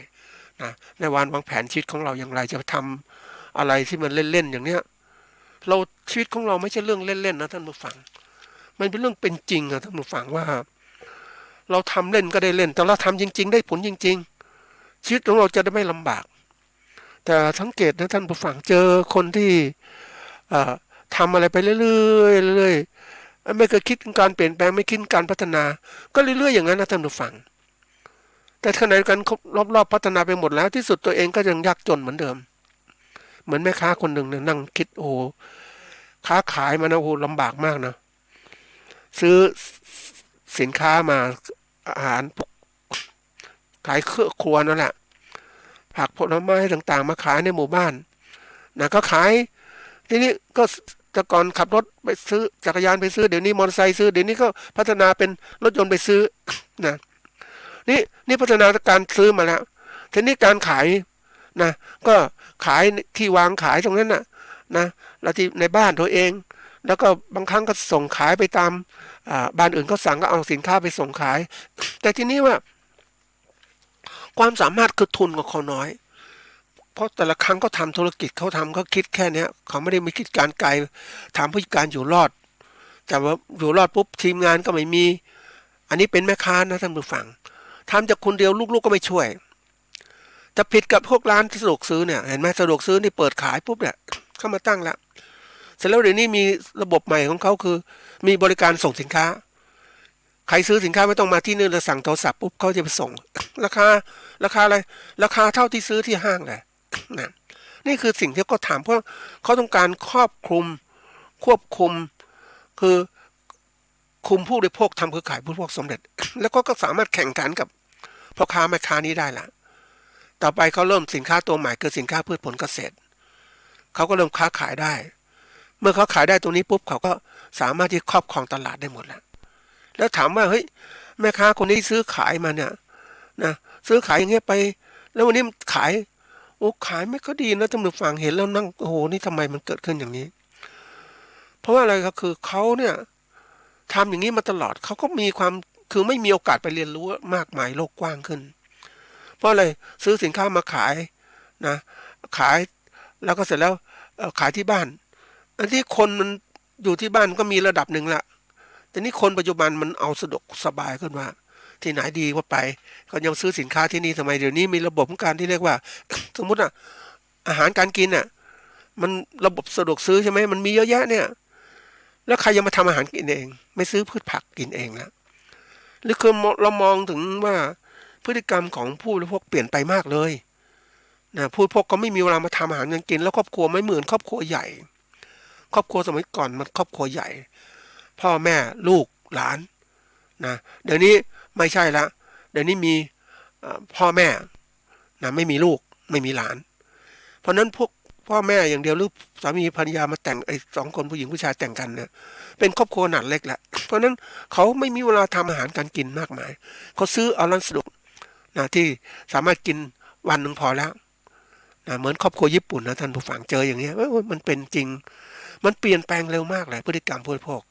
นะในวางแผนชีวิตของเราอย่างไรจะทำอะไรที่มันเล่นๆอย่างเนี้ยเราชีวิตของเราไม่ใช่เรื่องเล่นๆนะท่านผู้ฟังมันเป็นเรื่องเป็นจริงอะท่านผู้ฟังว่า เราทำเล่นก็ได้เล่นแต่เราทำจริงๆได้ผลจริงๆชีวิตของเราจะได้ไม่ลำบากแต่สังเกตนะท่านผู้ฟังเจอคนที่ทำอะไรไปเรื่อยๆเรื่อยๆไม่เคยคิดการเปลี่ยนแปลงไม่คิดการพัฒนาก็เรื่อยๆอย่างนั้นนะท่านผู้ฟังแต่ขณะเดียวกันรอบๆพัฒนาไปหมดแล้วที่สุดตัวเองก็ยังยากจนเหมือนเดิมเหมือนแม่ค้าคนหนึ่งเนี่ยนั่งคิดโอ้ค้าขายมานะโอ้ลำบากมากนะซื้อสินค้ามาอาหารขายเครื่องครัวนั่นแหละผักผลไม้ต่างๆมาขายในหมู่บ้านนะก็ขายทีนี้ก็แต่ก่อนขับรถไปซื้อจักรยานไปซื้อเดี๋ยวนี้มอเตอร์ไซค์ซื้อเดี๋ยวนี้ก็พัฒนาเป็นรถยนต์ไปซื้อนะนี่พัฒนาการซื้อมาแล้วทีนี้การขายนะก็ขายที่วางขายตรงนั้นนะแล้วที่ในบ้านตัวเองแล้วก็บางครั้งก็ส่งขายไปตามบ้านอื่นก็สั่งก็เอาสินค้าไปส่งขายแต่ทีนี้ว่าความสามารถคือทุนของเขาน้อยเพราะแต่ละครั้งก็ทำธุรกิจเขาทำเขาคิดแค่นี้เขาไม่ได้มีคิดการไกลทำเพื่อการอยู่รอดแต่ว่าอยู่รอดปุ๊บทีมงานก็ไม่มีอันนี้เป็นแม่ค้านะท่านผู้ฟังทำจากคนเดียวลูกๆก็ไม่ช่วยจะผิดกับพวกร้านสะดวกซื้อเนี่ยเห็นไหมสะดวกซื้อนี่เปิดขายปุ๊บเนี่ยเข้ามาตั้งแล้วเสร็จแล้วเดี๋ยวนี้มีระบบใหม่ของเขาคือมีบริการส่งสินค้าใครซื้อสินค้าไม่ต้องมาที่นี่เลยสั่งโทรศัพท์ปุ๊บเขาจะไปส่งราคาอะไรราคาเท่าที่ซื้อที่ห้างเลยนะนี่คือสิ่งที่เขาถามเพราะเขาต้องการควบคุมคือคุมผู้บริโภคทำคือขายผู้บริโภคสำเร็จแล้วก็สามารถแข่งขันกับพ่อค้าแม่ค้านี้ได้ละต่อไปเขาเริ่มสินค้าตัวใหม่คือสินค้าพืชผลเกษตรเขาก็เริ่มค้าขายได้เมื่อเขาขายได้ตรงนี้ปุ๊บเขาก็สามารถที่ครอบครองตลาดได้หมดแล้วถามว่าเฮ้ยแม่ค้าคนนี้ซื้อขายมาเนี่ยนะซื้อขายอย่างเงี้ยไปแล้ววันนี้ขายโอ้ขายไม่ก็ดีนะท่านผู้ฟังเห็นแล้วนั่งโอ้โหนี่ทำไมมันเกิดขึ้นอย่างนี้เพราะว่าอะไรก็คือเขาเนี่ยทำอย่างนี้มาตลอดเขาก็มีความคือไม่มีโอกาสไปเรียนรู้มากมายโลกกว้างขึ้นเพราะอะไรซื้อสินค้ามาขายนะขายแล้วก็เสร็จแล้วขายที่บ้านอันที่คนมันอยู่ที่บ้านก็มีระดับหนึ่งละแต่นี่คนปัจจุบันมันเอาสะดวกสบายขึ้นว่าที่ไหนดีก็ไปก็ยังซื้อสินค้าที่นี่ทำไมเดี๋ยวนี้มีระบบการที่เรียกว่า สมมุติอาหารการกินมันระบบสะดวกซื้อใช่ไหมมันมีเยอะแยะเนี่ยแล้วใครยังมาทำอาหารกินเองไม่ซื้อพืชผักกินเองแล้วหรือคือเรามองถึงว่าพฤติกรรมของผู้บริโภคเปลี่ยนไปมากเลยนะผู้บริโภคก็ไม่มีเวลามาทำอาหารกินแล้วครอบครัวไม่เหมือนครอบครัวใหญ่ครอบครัวสมัยก่อนมันครอบครัวใหญ่พ่อแม่ลูกหลานนะเดี๋ยวนี้ไม่ใช่ละเดี๋ยวนี้มีพ่อแม่นะไม่มีลูกไม่มีหลานเพราะนั้นพวกพ่อแม่อย่างเดียวหรือสามีภรรยามาแต่งสองคนผู้หญิงผู้ชายแต่งกันเนี่ยเป็นครอบครัวหนาเล็กแหละเพราะนั้นเขาไม่มีเวลาทำอาหารการกินมากมายเขาซื้อเอาร้านสะดวกนะที่สามารถกินวันหนึ่งพอแล้วนะเหมือนครอบครัวญี่ปุ่นนะท่านผู้ฟังเจออย่างเงี้ยมันเป็นจริงมันเปลี่ยนแปลงเร็วมากเลยพฤติกรรมผู้บริโภค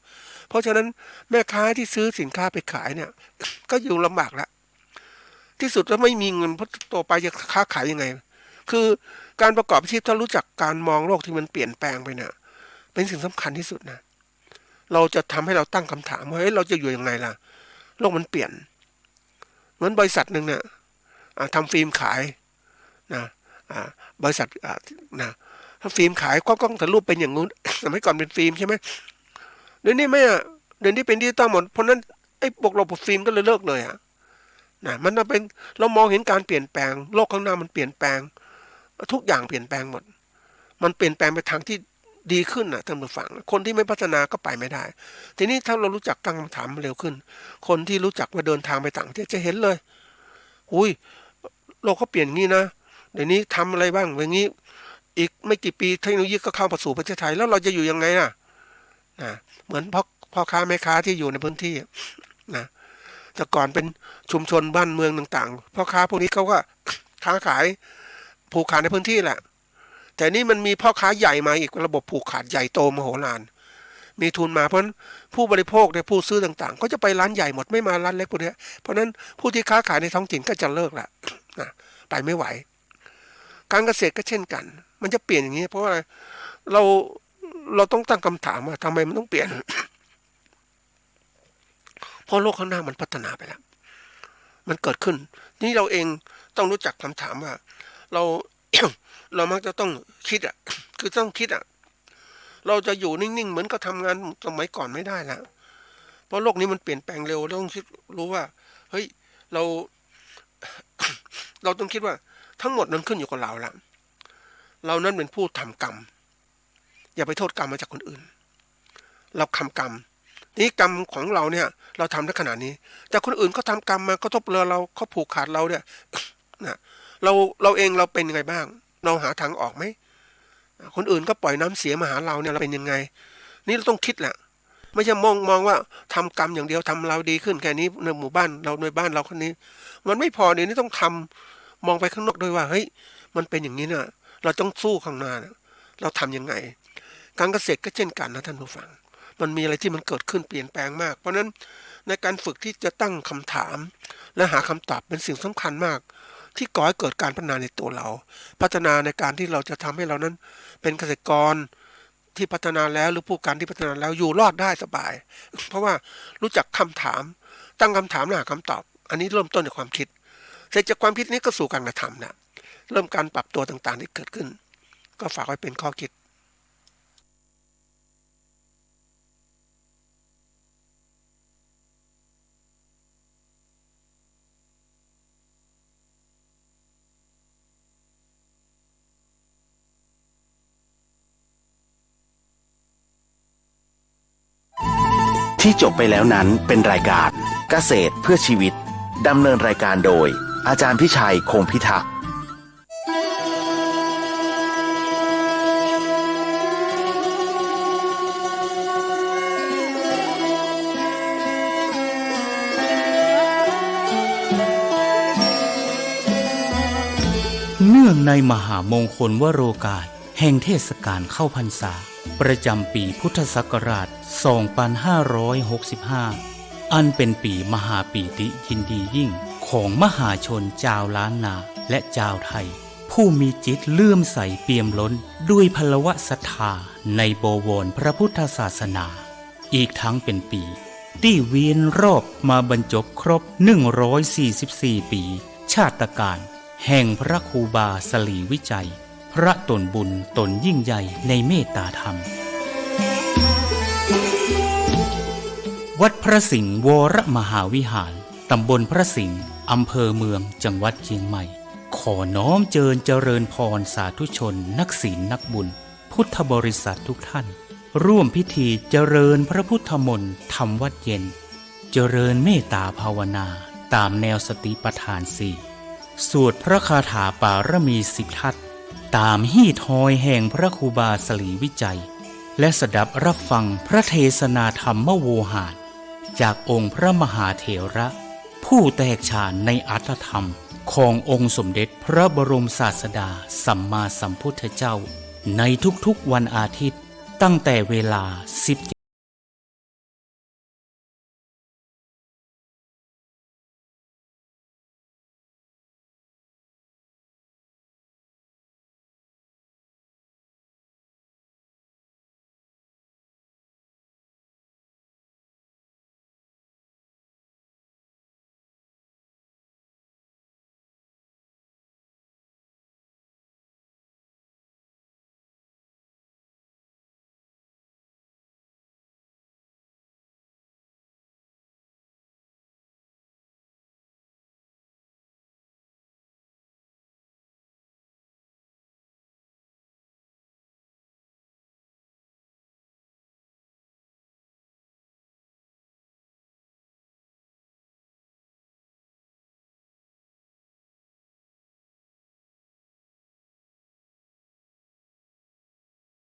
เพราะฉะนั้นแม่ค้าที่ซื้อสินค้าไปขายเนี่ยก็อยู่ลำบากแล้วที่สุดแล้วไม่มีเงินเพราะต่อไปจะค้าขายยังไงคือการประกอบอาชีพถ้ารู้จักการมองโลกที่มันเปลี่ยนแปลงไปเนี่ยเป็นสิ่งสำคัญที่สุดนะเราจะทำให้เราตั้งคำถามว่าเฮ้ยเราจะอยู่ยังไงล่ะโลกมันเปลี่ยนเหมือนบริษัทหนึ่งเนี่ยทำฟิล์มขายนะบริษัทนะถ้าฟิล์มขายก็ต้องถ่ายรูปเป็นอย่างนู้น สมัยก่อนเป็นฟิล์มใช่ไหมเดี๋ยวนี้ไม่เดี๋ยวนี้เป็นดิจิตอลหมดเพราะนั้นไอ้ระบบฟิล์มก็เลยเลิกเลยนะมันเป็นเรามองเห็นการเปลี่ยนแปลงโลกข้างหน้ามันเปลี่ยนแปลงทุกอย่างเปลี่ยนแปลงหมดมันเปลี่ยนแปลงไปทางที่ดีขึ้นท่านผู้ฟังคนที่ไม่พัฒนาก็ไปไม่ได้ทีนี้ถ้าเรารู้จักตั้งคำถามเร็วขึ้นคนที่รู้จักว่าเดินทางไปต่างประเทศจะเห็นเลยอุ้ยโลกเขาเปลี่ยนงี้นะเดี๋ยวนี้ทำอะไรบ้างอย่างนี้อีกไม่กี่ปีเทคโนโลยีก็เข้ามาสู่ประเทศไทยแล้วเราจะอยู่ยังไงนะเหมือนพ่อค้าแม่ค้าที่อยู่ในพื้นที่นะแต่ก่อนเป็นชุมชนบ้านเมืองต่างๆพ่อค้าพวกนี้เขาก็ค้าขายผูกขาดในพื้นที่แหละแต่นี่มันมีพ่อค้าใหญ่มาอีกระบบผูกขาดใหญ่โตมโหฬารมีทุนมาเพราะผู้บริโภคเนี่ยผู้ซื้อต่างๆก็จะไปร้านใหญ่หมดไม่มาร้านเล็กพวกนี้เพราะนั้นผู้ที่ค้าขายในท้องถิ่นก็จะเลิกละนะไปไม่ไหวการเกษตรก็เช่นกันมันจะเปลี่ยนอย่างนี้เพราะว่าเราต้องตั้งคำถามว่าทำไมมันต้องเปลี่ยนเพราะโลกข้างหน้ามันพัฒนาไปแล้ว มันเกิดขึ้นนี่เราเองต้องรู้จักคำถามว่าเรา เรามักจะต้องคิดอ่ะ คือต้องคิดอ่ะเราจะอยู่นิ่งๆเหมือนก็ทำงานสมัยก่อนไม่ได้แล้วเพราะโลกนี้มันเปลี่ยนแปลงเร็วเราต้องคิดรู้ว่าเฮ้ยเรา เราต้องคิดว่าทั้งหมดนั้นขึ้นอยู่กับเราละเรานั้นเป็นผู้ทำกรรมอย่าไปโทษกรรมมาจากคนอื่นเราทำกรรมนี่กรรมของเราเนี่ยเราทำในขณะนี้แต่คนอื่นเขาทำกรรมมากระทบเราเขาผูกขาดเราเนี่ย นะเราเองเราเป็นยังไงบ้างเราหาทางออกไหมคนอื่นก็ปล่อยน้ำเสียมาหาเราเนี่ยเราเป็นยังไงนี่เราต้องคิดแหละไม่ใช่มองว่าทำกรรมอย่างเดียวทำเราดีขึ้นแค่นี้ในหมู่บ้านเราในบ้านเราคนนี้มันไม่พอเนี่ยนี่ต้องทำมองไปข้างนอกด้วยว่าเฮ้ยมันเป็นอย่างนี้นะเราต้องสู้ข้างหน้านะเราทำยังไงการเกษตรก็เช่นกันนะท่านผู้ฟังมันมีอะไรที่มันเกิดขึ้นเปลี่ยนแปลงมากเพราะฉะนั้นในการฝึกที่จะตั้งคำถามและหาคำตอบเป็นสิ่งสำคัญมากที่ก่อให้เกิดการพัฒนาในตัวเราพัฒนาในการที่เราจะทำให้เรานั้นเป็นเกษตรกรที่พัฒนาแล้วหรือผู้การที่พัฒนาแล้วอยู่รอดได้สบาย เพราะว่ารู้จักคำถามตั้งคำถามและหาคำตอบอันนี้เริ่มต้นจากความคิดเสร็จจากความคิดนี้ก็สู่การกระทำนะเริ่มการปรับตัวต่างๆที่เกิดขึ้นก็ฝากไว้เป็นข้อคิดที่จบไปแล้วนั้นเป็นรายการเกษตรเพื่อชีวิตดำเนินรายการโดยอาจารย์พิชัยคงพิทักษ์เนื่องในมหามงคลวโรกาสแห่งเทศกาลเข้าพรรษาประจำปีพุทธศักราช 2565 อันเป็นปีมหาปีติยินดียิ่งของมหาชนชาวล้านนาและชาวไทย ผู้มีจิตเลื่อมใสเปี่ยมล้นด้วยพลวะศรัทธาในบวรพระพุทธศาสนาอีกทั้งเป็นปีที่เวียนรอบมาบรรจบครบ 144 ปีชาตการแห่งพระครูบาสลีวิจัยพระตนบุญตนยิ่งใหญ่ในเมตตาธรรมวัดพระสิงห์วรมหาวิหารตำบลพระสิงห์อำเภอเมืองจังหวัดเชียงใหม่ขอน้อมเจริญพรสาธุชนนักศีลนักบุญพุทธบริษัททุกท่านร่วมพิธีเจริญพระพุทธมนต์ทำวัดเย็นเจริญเมตตาภาวนาตามแนวสติปัฏฐานสี่สวดพระคาถาปารมี10 ทัศตามฮีทอยแห่งพระครูบาสลีวิจัยและสดับรับฟังพระเทศนาธรรมโวหารจากองค์พระมหาเถระผู้แตกฉานในอัตถธรรมขององค์สมเด็จพระบรมศาสดาสัมมาสัมพุทธเจ้าในทุกๆวันอาทิตย์ตั้งแต่เวลา 17:00